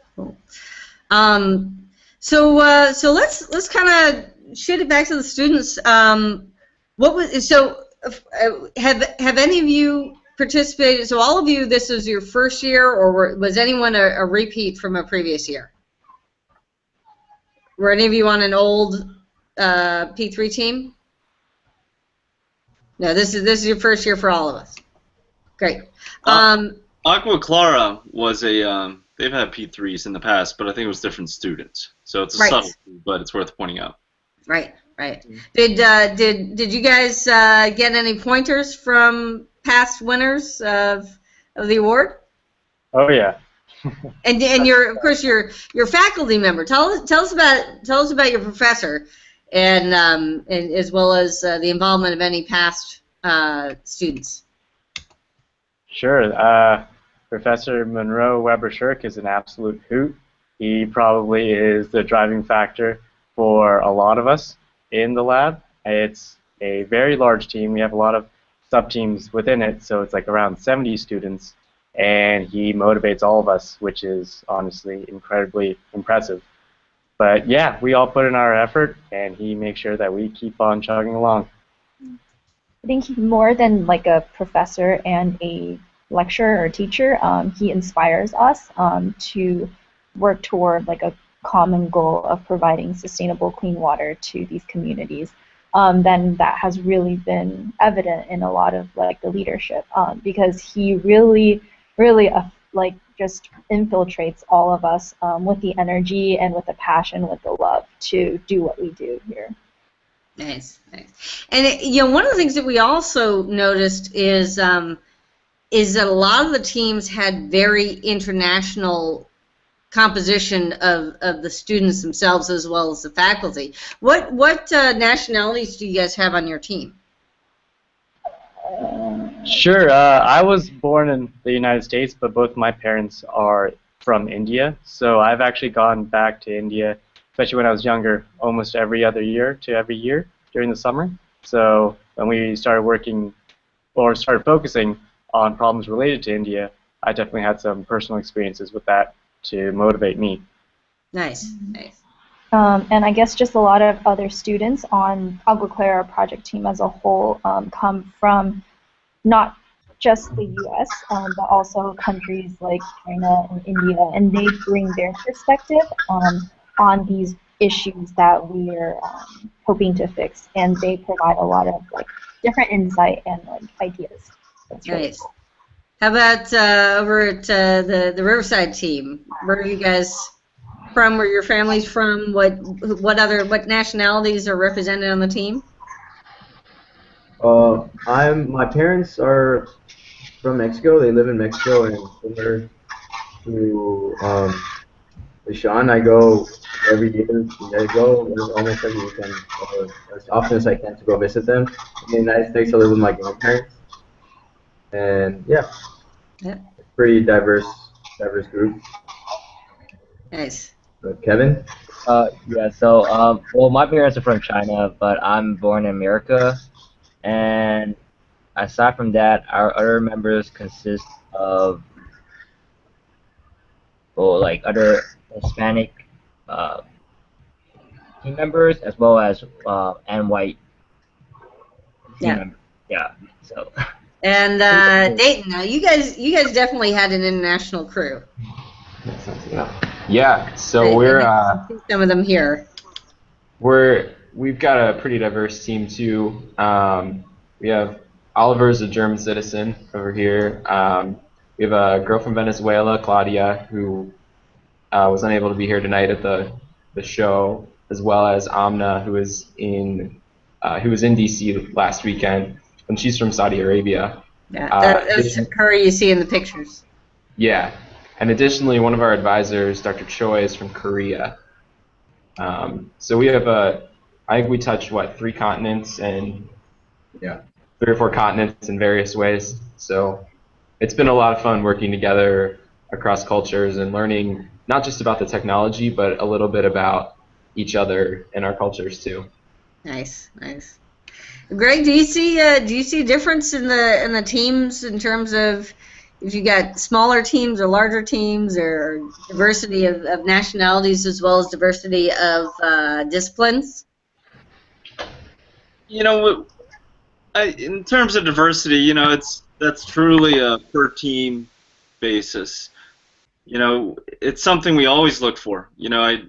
A: So let's kind of shoot it back to the students. Have any of you participated? So all of you, this is your first year, or was anyone a repeat from a previous year? Were any of you on an old P3 team? No, this is your first year for all of us. Great.
B: AguaClara was they've had P3s in the past, but I think it was different students. So it's a subtlety, but it's worth pointing out. Right.
A: Did you guys get any pointers from past winners of the award?
H: Oh yeah.
A: And you're, of course, you're faculty member. Tell us about your professor, and as well as the involvement of any past students.
H: Sure. Professor Monroe Weber-Shirk is an absolute hoot. He probably is the driving factor for a lot of us in the lab. It's a very large team. We have a lot of sub-teams within it, so it's like around 70 students. and he motivates all of us, which is honestly incredibly impressive. But yeah, we all put in our effort, and he makes sure that we keep on chugging along.
G: I think more than like a professor and a lecturer or teacher, he inspires us to work toward like a common goal of providing sustainable clean water to these communities. Then that has really been evident in a lot of like the leadership, because he really like just infiltrates all of us with the energy and with the passion, with the love to do what we do here.
A: Nice, nice. And you know, one of the things that we also noticed is that a lot of the teams had very international composition of the students themselves as well as the faculty. What nationalities do you guys have on your team?
H: Sure. I was born in the United States, but both my parents are from India. So I've actually gone back to India, especially when I was younger, almost every other year to every year during the summer. So when we started working or started focusing on problems related to India, I definitely had some personal experiences with that to motivate me.
A: Nice, nice.
G: And I guess just a lot of other students on AguaClara project team as a whole come from not just the U.S., but also countries like China and India, and they bring their perspective on these issues that we're hoping to fix, and they provide a lot of like different insight and like ideas. That's really
A: Nice.
G: cool.
A: How about over at the Riverside team? Where are you guys from? Where your family's from? What nationalities are represented on the team?
J: My parents are from Mexico. They live in Mexico, and similar to Sean, I go every year. I go almost every weekend, or as often as I can, to go visit them. In the United States, I live with my grandparents, and yeah, pretty diverse group.
A: Nice.
J: Kevin?
I: Yeah, so, well, my parents are from China, but I'm born in America, and aside from that, our other members consist of, well, like other Hispanic team members, as well as and white team members. Yeah, so.
A: And Dayton, now you guys definitely had an international crew.
E: Yeah, so we're
A: some of them here.
E: We've got a pretty diverse team too. We have Oliver's a German citizen over here. We have a girl from Venezuela, Claudia, who was unable to be here tonight at the show, as well as Amna, who was in DC last weekend, and she's from Saudi Arabia.
A: Yeah, that's her you see in the pictures.
E: Yeah, and additionally, one of our advisors, Dr. Choi, is from Korea. So we have I think we touched, 3 continents and 3 or 4 continents in various ways. So it's been a lot of fun working together across cultures and learning not just about the technology, but a little bit about each other and our cultures too.
A: Nice, nice. Greg, do you see a difference in the teams in terms of if you got smaller teams or larger teams, or diversity of nationalities as well as diversity of disciplines?
B: You know, in terms of diversity, you know, that's truly a per team basis. You know, it's something we always look for. You know,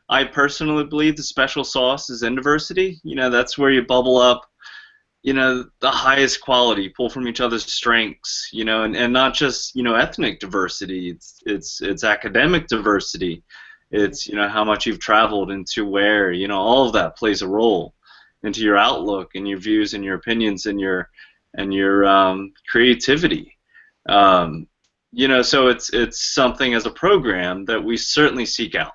B: I personally believe the special sauce is in diversity. You know, that's where you bubble up, you know, the highest quality, pull from each other's strengths, you know, and not just, you know, ethnic diversity. It's academic diversity. It's, you know, how much you've traveled and to where, you know, all of that plays a role into your outlook and your views and your opinions and your creativity. You know, so it's something as a program that we certainly seek out.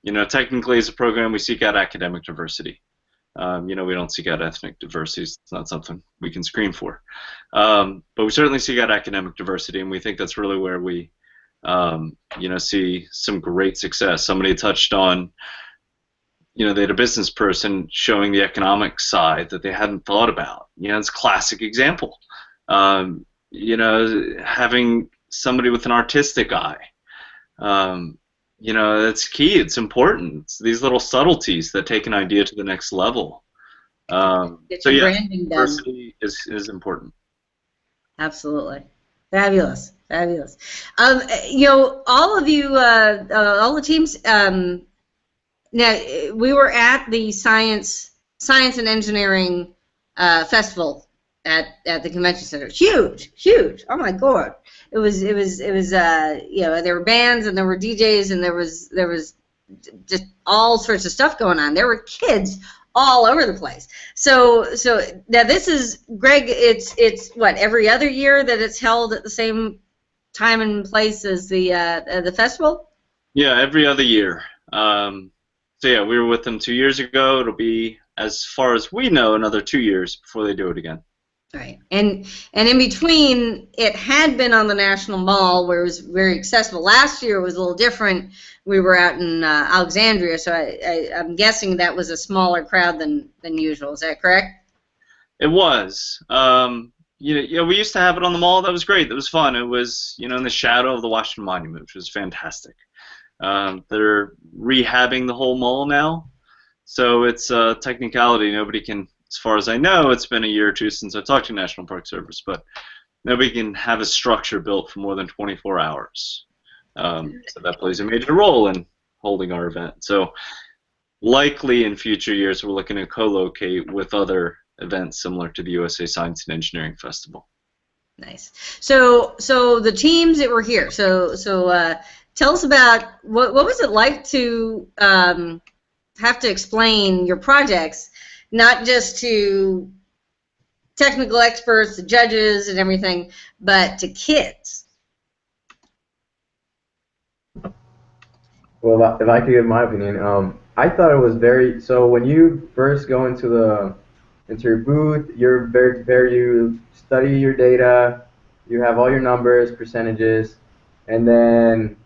B: You know, technically as a program we seek out academic diversity. You know, we don't seek out ethnic diversity. It's not something we can scream for. But we certainly seek out academic diversity, and we think that's really where we, you know, see some great success. Somebody touched on, you know, they had a business person showing the economic side that they hadn't thought about. You know, it's a classic example. You know, having somebody with an artistic eye. You know, that's key. It's important. It's these little subtleties that take an idea to the next level.
A: Get
B: So
A: your
B: yeah,
A: branding done.
B: diversity is important.
A: Absolutely. Fabulous. Fabulous. You know, all of you, all the teams, now, we were at the Science and Engineering Festival at the convention center. Huge, huge. Oh my God! It was you know, there were bands and there were DJs and there was just all sorts of stuff going on. There were kids all over the place. So now this is, Greg. It's what, every other year that it's held at the same time and place as the festival?
B: Yeah, every other year. So yeah, we were with them 2 years ago. It'll be, as far as we know, another 2 years before they do it again.
A: Right, and in between, it had been on the National Mall where it was very accessible. Last year it was a little different. We were out in Alexandria, so I'm guessing that was a smaller crowd than usual. Is that correct?
B: It was. You know, we used to have it on the mall. That was great. That was fun. It was, you know, in the shadow of the Washington Monument, which was fantastic. They're rehabbing the whole mall now, so it's a technicality. Nobody can, as far as I know, it's been a year or two since I talked to National Park Service, but nobody can have a structure built for more than 24 hours. So that plays a major role in holding our event. So likely in future years, we're looking to co-locate with other events similar to the USA Science and Engineering Festival.
A: Nice. So the teams that were here. So tell us about what was it like to have to explain your projects, not just to technical experts, the judges and everything, but to kids.
J: Well, if I could give my opinion, I thought it was very, so when you first go into your booth, you study your data, you have all your numbers, percentages, and then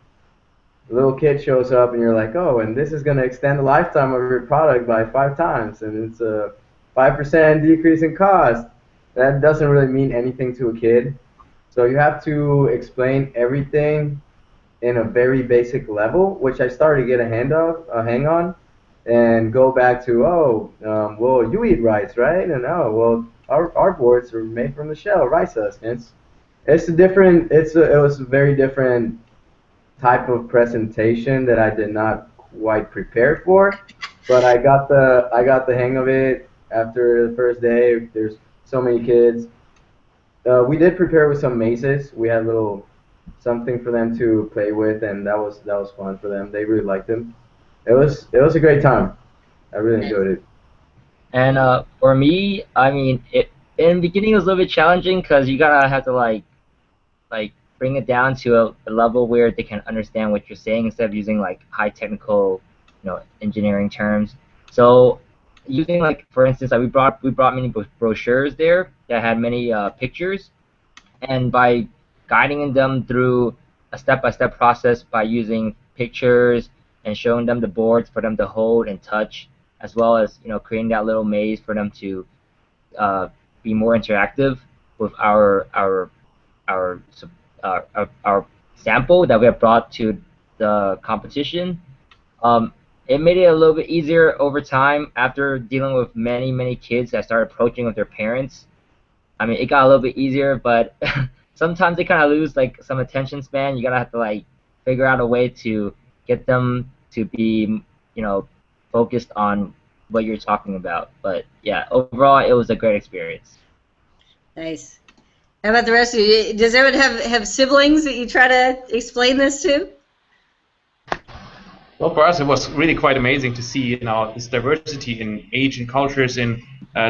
J: a little kid shows up and you're like, oh, and this is going to extend the lifetime of your product by 5 times, and it's a 5% decrease in cost. That doesn't really mean anything to a kid. So you have to explain everything in a very basic level, which I started to get a hang on, and go back to, well, you eat rice, right? And well, our boards are made from the shell, rice husks. It was a very different type of presentation that I did not quite prepare for, but I got the hang of it after the first day. There's so many kids. We did prepare with some mazes. We had something for them to play with, and that was fun for them. They really liked them. It was a great time. I really enjoyed it.
I: And for me, I mean, in the beginning it was a little bit challenging because you gotta have to like bring it down to a level where they can understand what you're saying instead of using like high technical, engineering terms. So using, like, for instance, we brought many brochures there that had many pictures, and by guiding them through a step-by-step process by using pictures and showing them the boards for them to hold and touch, as well as creating that little maze for them to be more interactive with our sample that we have brought to the competition. It made it a little bit easier over time after dealing with many kids that started approaching with their parents. I mean, it got a little bit easier, but sometimes they kind of lose like some attention span. You gotta have to like figure out a way to get them to be, focused on what you're talking about. But yeah, overall, it was a great experience.
A: Nice. How about the rest of you? Does everyone have siblings that you try to explain this to?
F: Well, for us, it was really quite amazing to see, this diversity in age and cultures, in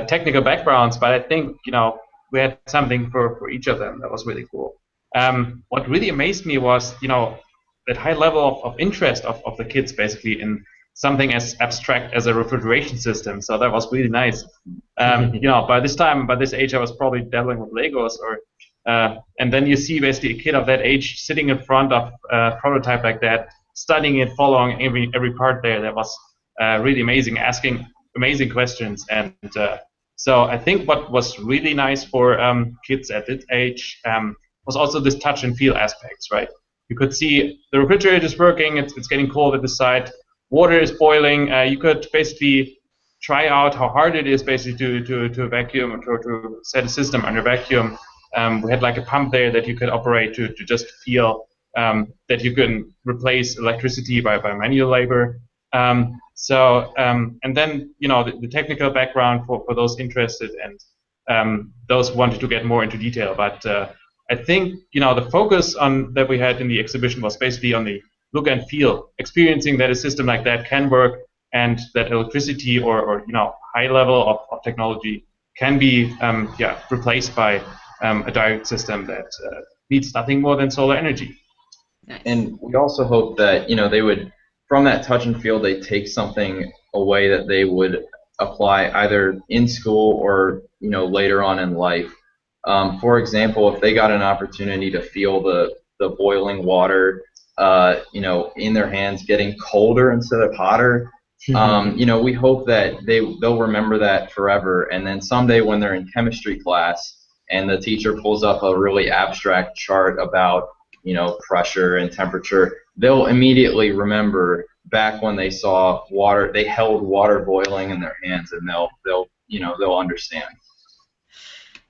F: technical backgrounds. But I think, we had something for each of them that was really cool. What really amazed me was, that high level of interest of the kids, basically, in something as abstract as a refrigeration system. So that was really nice. By this age, I was probably dabbling with Legos, and then you see basically a kid of that age sitting in front of a prototype like that, studying it, following every part there. That was really amazing, asking amazing questions. And so I think what was really nice for kids at this age was also this touch and feel aspects, right? You could see the refrigerator is working, it's getting cold at the side, water is boiling. You could basically try out how hard it is basically to vacuum or to set a system under vacuum. We had like a pump there that you could operate to just feel that you can replace electricity by manual labor. And then, you know, the technical background for those interested and those who wanted to get more into detail. But I think, you know, the focus that we had in the exhibition was basically on the look and feel, experiencing that a system like that can work and that electricity or you know, high level of technology can be replaced by a direct system that needs nothing more than solar energy.
D: And we also hope that, you know, they would, from that touch and feel, they take something away that they would apply either in school or, you know, later on in life. For example, if they got an opportunity to feel the boiling water, you know, in their hands getting colder instead of hotter, you know, we hope that they'll remember that forever. And then someday when they're in chemistry class and the teacher pulls up a really abstract chart about, you know, pressure and temperature, they'll immediately remember back when they saw water, they held water boiling in their hands, and they'll understand.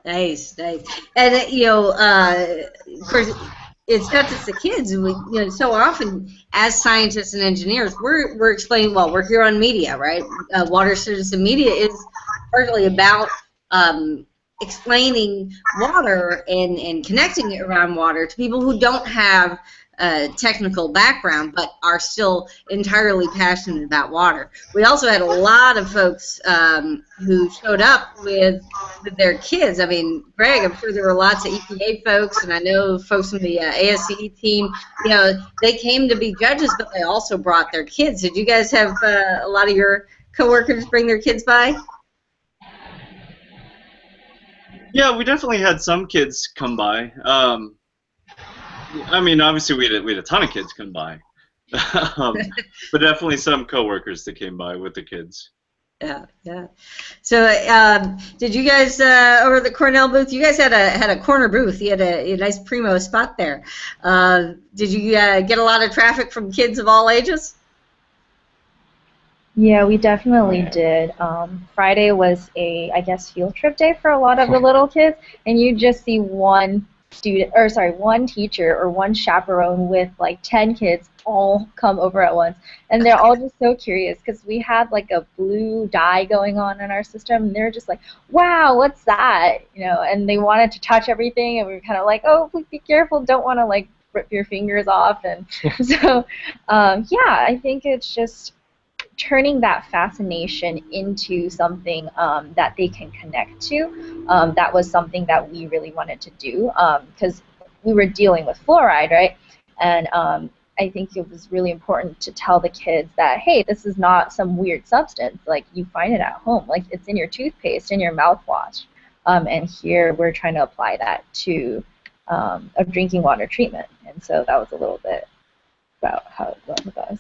A: Nice. And you know, of course, it's not just the kids. We, you know, so often as scientists and engineers, we're explaining. Well, we're here on media, right? Water Citizen Media is partly about explaining water and connecting it around water to people who don't have a technical background but are still entirely passionate about water. We also had a lot of folks who showed up with their kids. I mean, Greg, I'm sure there were lots of EPA folks, and I know folks from the ASCE team. You know, they came to be judges, but they also brought their kids. Did you guys have a lot of your coworkers bring their kids by?
B: Yeah, we definitely had some kids come by. I mean, obviously we had a ton of kids come by, but definitely some coworkers that came by with the kids.
A: Yeah. So, did you guys over at the Cornell booth? You guys had a corner booth. You had a nice primo spot there. Did you get a lot of traffic from kids of all ages?
G: Yeah, we definitely did. Friday was I guess, field trip day for a lot of the little kids, and you just see one teacher or one chaperone with like 10 kids all come over at once, and they're all just so curious because we had like a blue dye going on in our system, and they're just like, wow, what's that? You know, and they wanted to touch everything, and we were kind of like, oh, please be careful, don't want to like rip your fingers off. And so yeah, I think it's just turning that fascination into something that they can connect to. That was something that we really wanted to do because we were dealing with fluoride, right? And I think it was really important to tell the kids that, hey, this is not some weird substance. Like, you find it at home. Like, it's in your toothpaste, in your mouthwash. And here we're trying to apply that to a drinking water treatment. And so that was a little bit about how it went with us.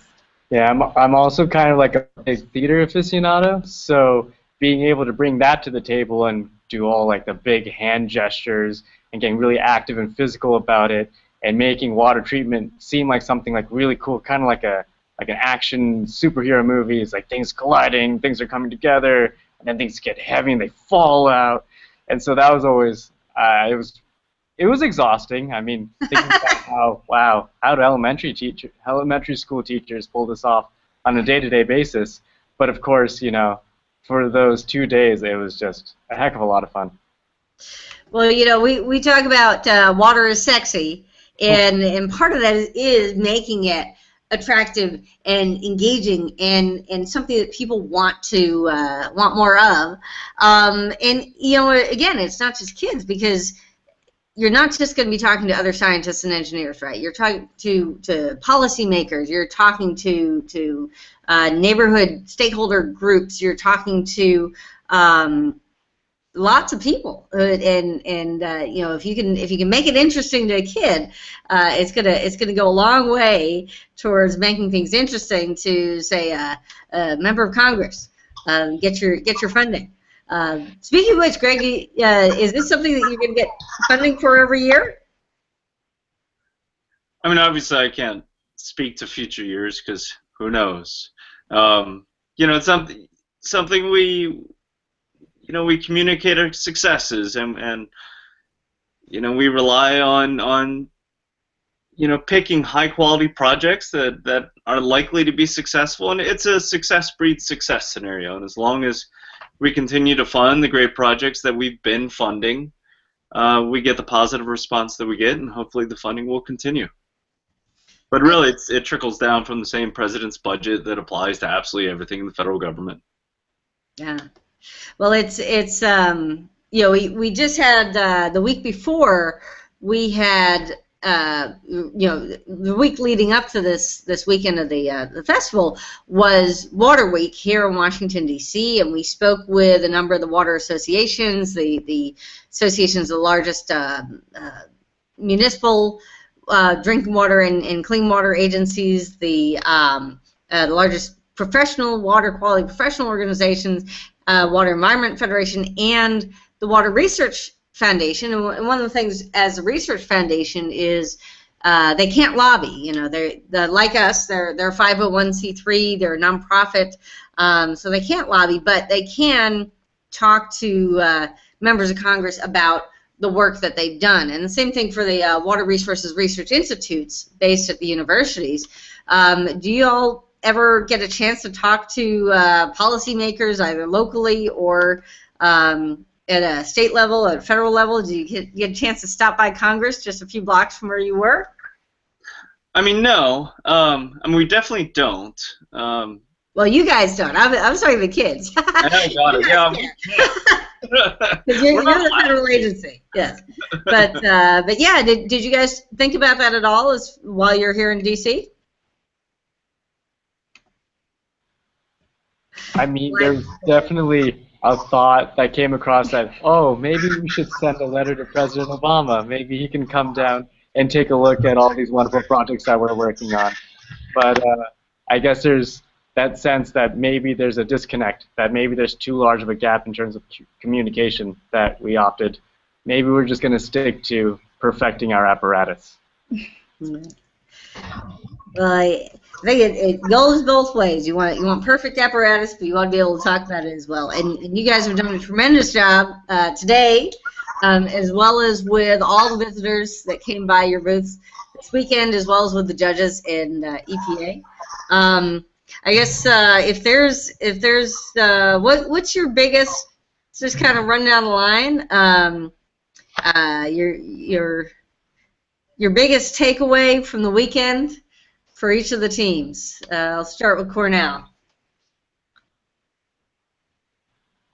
H: Yeah, I'm also kind of like a big theater aficionado, so being able to bring that to the table and do all like the big hand gestures and getting really active and physical about it and making water treatment seem like something like really cool, kind of like an action superhero movie. It's like things colliding, things are coming together, and then things get heavy and they fall out. And so that was always it was exhausting. I mean, thinking about how do elementary school teachers pull this off on a day-to-day basis? But of course, you know, for those 2 days, it was just a heck of a lot of fun.
A: Well, you know, we talk about water is sexy, and part of that is making it attractive and engaging and something that people want more of. And you know, again, it's not just kids, because you're not just going to be talking to other scientists and engineers, right? You're talking to policymakers. You're talking to neighborhood stakeholder groups. You're talking to lots of people, and you know, if you can make it interesting to a kid, it's gonna go a long way towards making things interesting to, say, a member of Congress. Get your funding. Speaking of which, Greg, is this something that you're going to get funding for every year?
B: I mean, obviously, I can't speak to future years because who knows. It's something we communicate our successes, and we rely on picking high quality projects that are likely to be successful, and it's a success breeds success scenario. And as long as we continue to fund the great projects that we've been funding, we get the positive response that we get, and hopefully the funding will continue. But really, it trickles down from the same president's budget that applies to absolutely everything in the federal government.
A: Yeah. Well, we just had the week before, we had the week leading up to this weekend of the festival was Water Week here in Washington, D.C., and we spoke with a number of the water associations, the associations of the largest municipal drinking water and clean water agencies, the largest professional water quality professional organizations, Water Environment Federation, and the Water Research Foundation. And one of the things as a research foundation is they can't lobby. They're like us. They're 501c3. They're a nonprofit, so they can't lobby, but they can talk to members of Congress about the work that they've done. And the same thing for the Water Resources Research Institutes based at the universities. Do you all ever get a chance to talk to policymakers either locally or at a state level, at a federal level? Do you get a chance to stop by Congress just a few blocks from where you were?
B: I mean, no. We definitely don't.
A: Well, you guys don't. I'm sorry, the kids.
B: I know, got it. Yeah.
A: Because you're the federal agency, yes. But yeah, did you guys think about that at all while you're here in D.C.?
H: I mean, there's definitely a thought that came across that, oh, maybe we should send a letter to President Obama. Maybe he can come down and take a look at all these wonderful projects that we're working on. But I guess there's that sense that maybe there's a disconnect, that maybe there's too large of a gap in terms of communication that we opted. Maybe we're just going to stick to perfecting our apparatus.
A: Well, I think it goes both ways. You want perfect apparatus, but you want to be able to talk about it as well. And you guys have done a tremendous job today, as well as with all the visitors that came by your booths this weekend, as well as with the judges and EPA. I guess if there's what's your biggest? Let's just kind of run down the line. Your biggest takeaway from the weekend for each of the teams. I'll start with Cornell.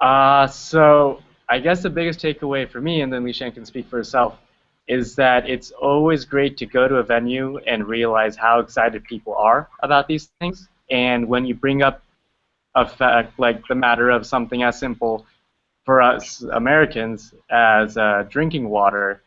H: So I guess the biggest takeaway for me, and then Lishan can speak for herself, is that it's always great to go to a venue and realize how excited people are about these things. And when you bring up a fact like the matter of something as simple for us Americans as drinking water,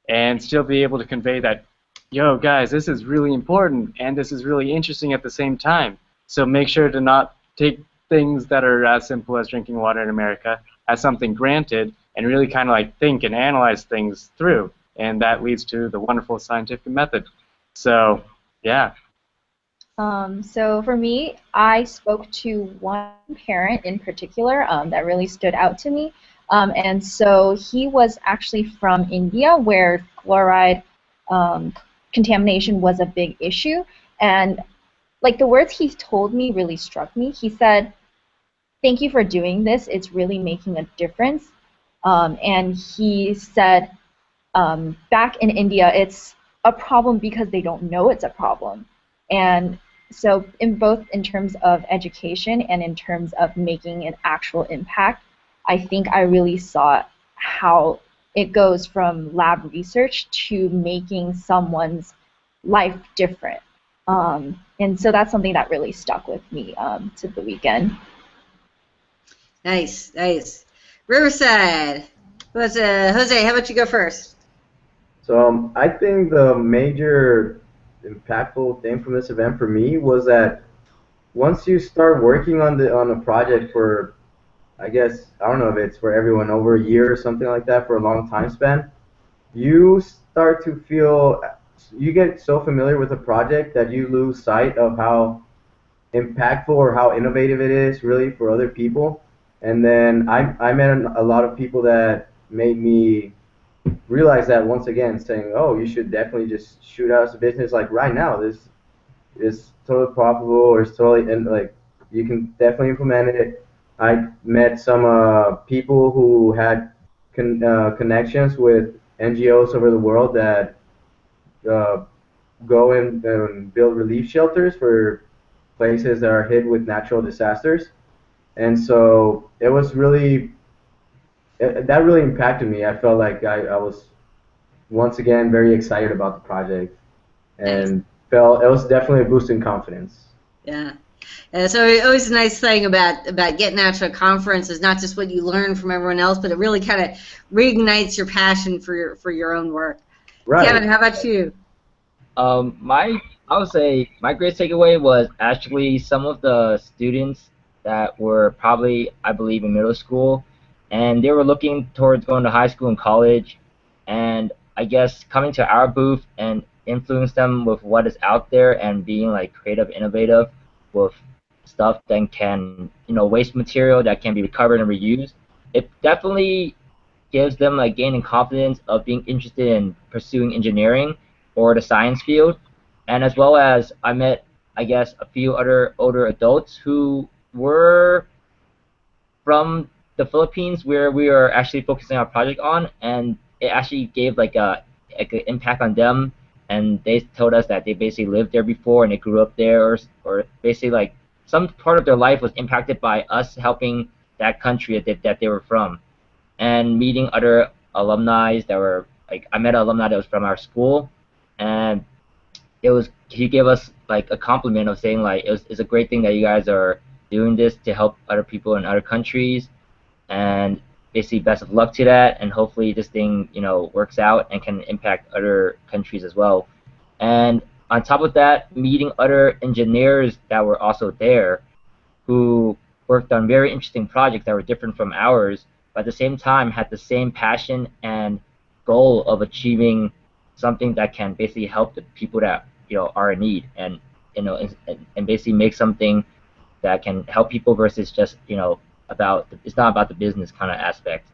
H: and still be able to convey that, yo, guys, this is really important and this is really interesting at the same time. So make sure to not take things that are as simple as drinking water in America as something granted, and really kind of like think and analyze things through. And that leads to the wonderful scientific method. So, yeah.
G: So for me, I spoke to one parent in particular that really stood out to me. And so he was actually from India, where fluoride contamination was a big issue. And like the words he told me really struck me. He said, "Thank you for doing this. It's really making a difference." And he said, back in India, it's a problem because they don't know it's a problem. And so in terms of education and in terms of making an actual impact, I think I really saw how it goes from lab research to making someone's life different. And so that's something that really stuck with me to the weekend.
A: Nice, nice. Riverside. Jose, how about you go first?
J: So I think the major impactful thing from this event for me was that once you start working on a project for, I guess, I don't know if it's for everyone, over a year or something like that, for a long time span, you start to feel you get so familiar with a project that you lose sight of how impactful or how innovative it is really for other people. And then I met a lot of people that made me realize that once again, saying, oh, you should definitely just shoot out as a business like right now. This is totally profitable, or it's totally, and like you can definitely implement it. I met some people who had connections with NGOs over the world that uh, go and build relief shelters for places that are hit with natural disasters. And so it was really, that really impacted me. I felt like I was once again very excited about the project,
A: Nice.
J: and felt it was definitely a boost in confidence.
A: Yeah. So it always a nice thing about getting out to a conference is not just what you learn from everyone else, but it really kind of reignites your passion for your own work.
J: Right.
A: Kevin, how about you?
I: I would say my greatest takeaway was actually some of the students that were probably, I believe, in middle school, and they were looking towards going to high school and college, and I guess coming to our booth and influence them with what is out there and being like creative, innovative with stuff that can, waste material that can be recovered and reused. It definitely gives them like gaining confidence of being interested in pursuing engineering or the science field. And as well as I met, I guess, a few other older adults who were from the Philippines, where we are actually focusing our project on, and it actually gave like an impact on them. And they told us that they basically lived there before and they grew up there, or basically like some part of their life was impacted by us helping that country that they were from. And meeting other alumni that were like, I met an alumni that was from our school, and he gave us like a compliment of saying like it's a great thing that you guys are doing this to help other people in other countries, and basically best of luck to that, and hopefully this thing works out and can impact other countries as well. And on top of that, meeting other engineers that were also there who worked on very interesting projects that were different from ours, but at the same time had the same passion and goal of achieving something that can basically help the people that are in need, and and basically make something that can help people versus just it's not about the business kind of aspect.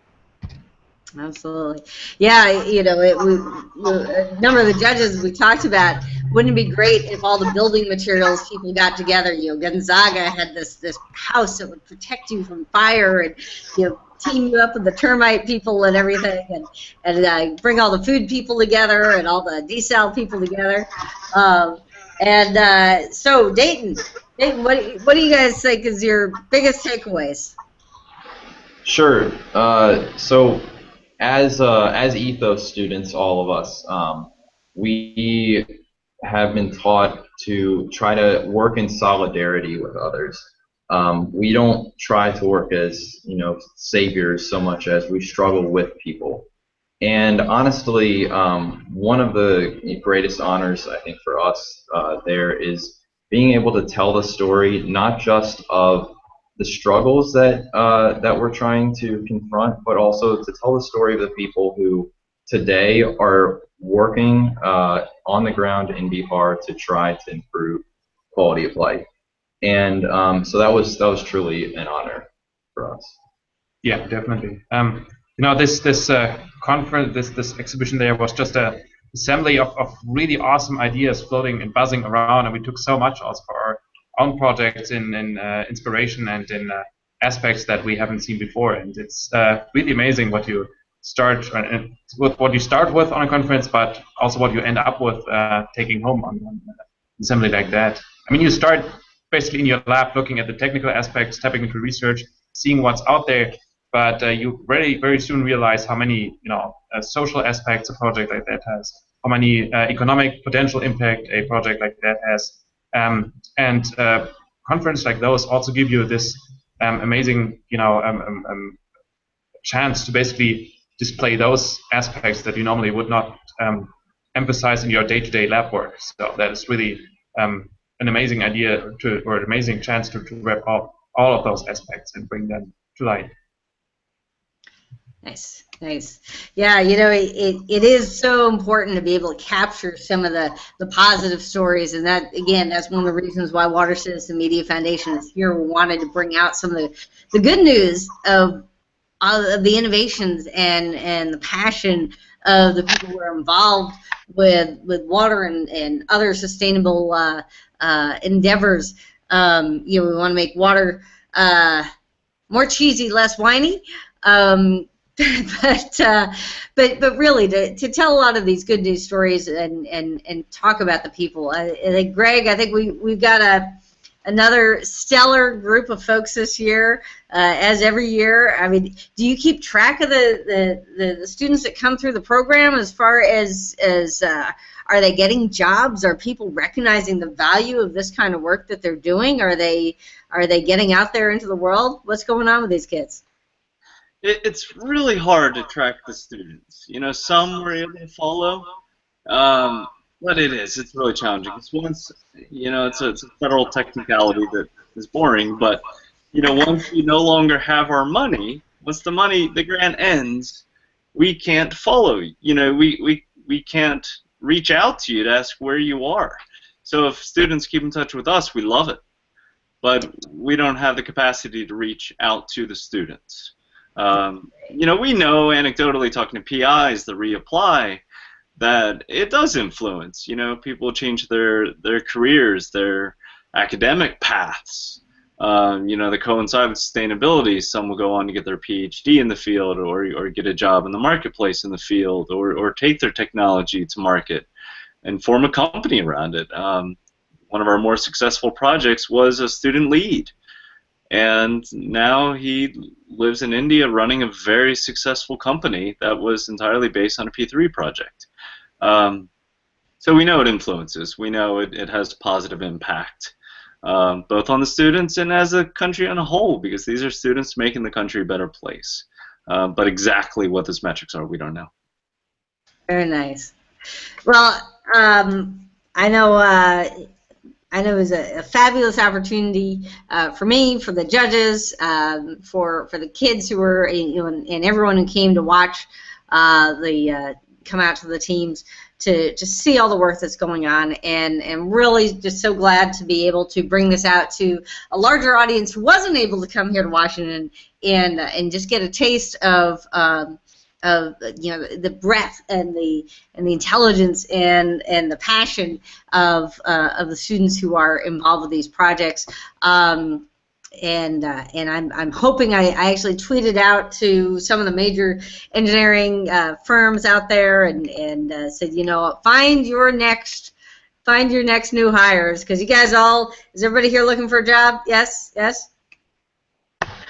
A: Absolutely. Yeah, a number of the judges we talked about, wouldn't it be great if all the building materials people got together? Gonzaga had this house that would protect you from fire, and team you up with the termite people and everything, and bring all the food people together and all the desal people together. So Dayton, what do you guys think is your biggest takeaways?
D: Sure. So as ethos students, all of us, we have been taught to try to work in solidarity with others. We don't try to work as saviors so much as we struggle with people. And honestly, one of the greatest honors I think for us there is being able to tell the story not just of the struggles that we're trying to confront, but also to tell the story of the people who today are working on the ground in Bihar to try to improve quality of life. And so that was truly an honor for us.
F: Yeah, definitely. This conference, this exhibition there was just a assembly of really awesome ideas floating and buzzing around, and we took so much also for our own projects in inspiration and in aspects that we haven't seen before. And it's really amazing what you start with on a conference, but also what you end up with taking home on an assembly like that. I mean, you start basically in your lab looking at the technical aspects, tapping into research, seeing what's out there, but you very soon realize how many social aspects a project like that has, how many economic potential impact a project like that has, and conferences like those also give you this amazing chance to basically display those aspects that you normally would not emphasize in your day-to-day lab work. So that is really an amazing idea or an amazing chance to wrap up all of those aspects and bring them to light.
A: Nice, nice. Yeah, you know, it is so important to be able to capture some of the positive stories, and that, again, that's one of the reasons why Water Citizen Media Foundation is here. We wanted to bring out some of the good news of all of the innovations and the passion of the people who are involved with water and other sustainable endeavors. You know, we want to make water more cheesy, less whiny. But really to tell a lot of these good news stories and talk about the people. Greg, I think we've got another stellar group of folks this year, as every year. I mean, do you keep track of the students that come through the program as far as are they getting jobs? Are people recognizing the value of this kind of work that they're doing? Are they getting out there into the world? What's going on with these kids?
B: It's really hard to track the students. You know, some we're able to follow, but it's really challenging. It's once, you know, it's a federal technicality that is boring, but, you know, once we no longer have our money, once the grant ends, we can't follow. You know, we can't reach out to you to ask where you are. So if students keep in touch with us, we love it, but we don't have the capacity to reach out to the students. You know, we know anecdotally talking to PIs that reapply that it does influence. You know, people change their careers, their academic paths. You know, that coincide with sustainability. Some will go on to get their PhD in the field, or get a job in the marketplace in the field, or take their technology to market and form a company around it. One of our more successful projects was a student lead. And now he lives in India running a very successful company that was entirely based on a P3 project. So we know it influences. We know it has positive impact, both on the students and as a country on a whole, because these are students making the country a better place. But exactly what those metrics are, we don't know.
A: Very nice. Well, I know it was a fabulous opportunity for me, for the judges, for the kids who were, you know, and everyone who came to watch come out to the teams to see all the work that's going on, and really just so glad to be able to bring this out to a larger audience who wasn't able to come here to Washington and just get a taste of you know, the breadth and the intelligence and the passion of the students who are involved with these projects. And I'm hoping I actually tweeted out to some of the major engineering firms out there and said, you know, find your next new hires, because you guys all, is everybody here looking for a job? Yes, yes.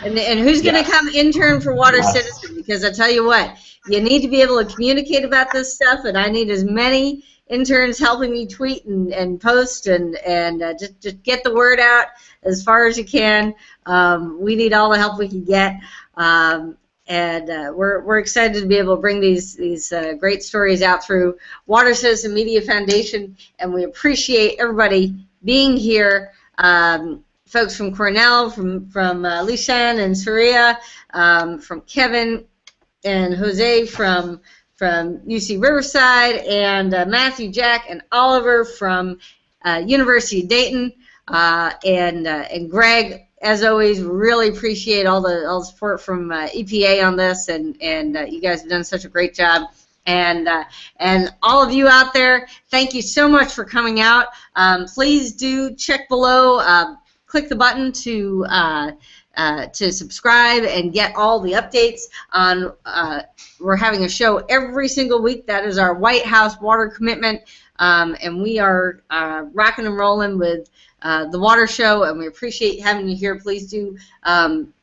A: And who's going to come intern for Water Citizen? Because I tell you what, you need to be able to communicate about this stuff, and I need as many interns helping me tweet and post and just get the word out as far as you can. We need all the help we can get, and we're excited to be able to bring these great stories out through Water Citizen Media Foundation, and we appreciate everybody being here. Folks from Cornell, from Lishan and Surya, from Kevin and Jose from UC Riverside, and Matthew, Jack, and Oliver from University of Dayton, and Greg. As always, really appreciate all the support from EPA on this, and you guys have done such a great job. And all of you out there, thank you so much for coming out. Please do check below. Click the button to subscribe and get all the updates on. We're having a show every single week. That is our White House water commitment, and we are rocking and rolling with the water show, and we appreciate having you here. Please do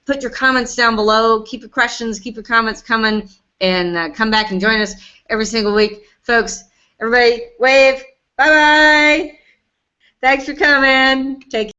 A: put your comments down below. Keep your questions, keep your comments coming, and come back and join us every single week. Folks, everybody wave. Bye-bye. Thanks for coming. Take care.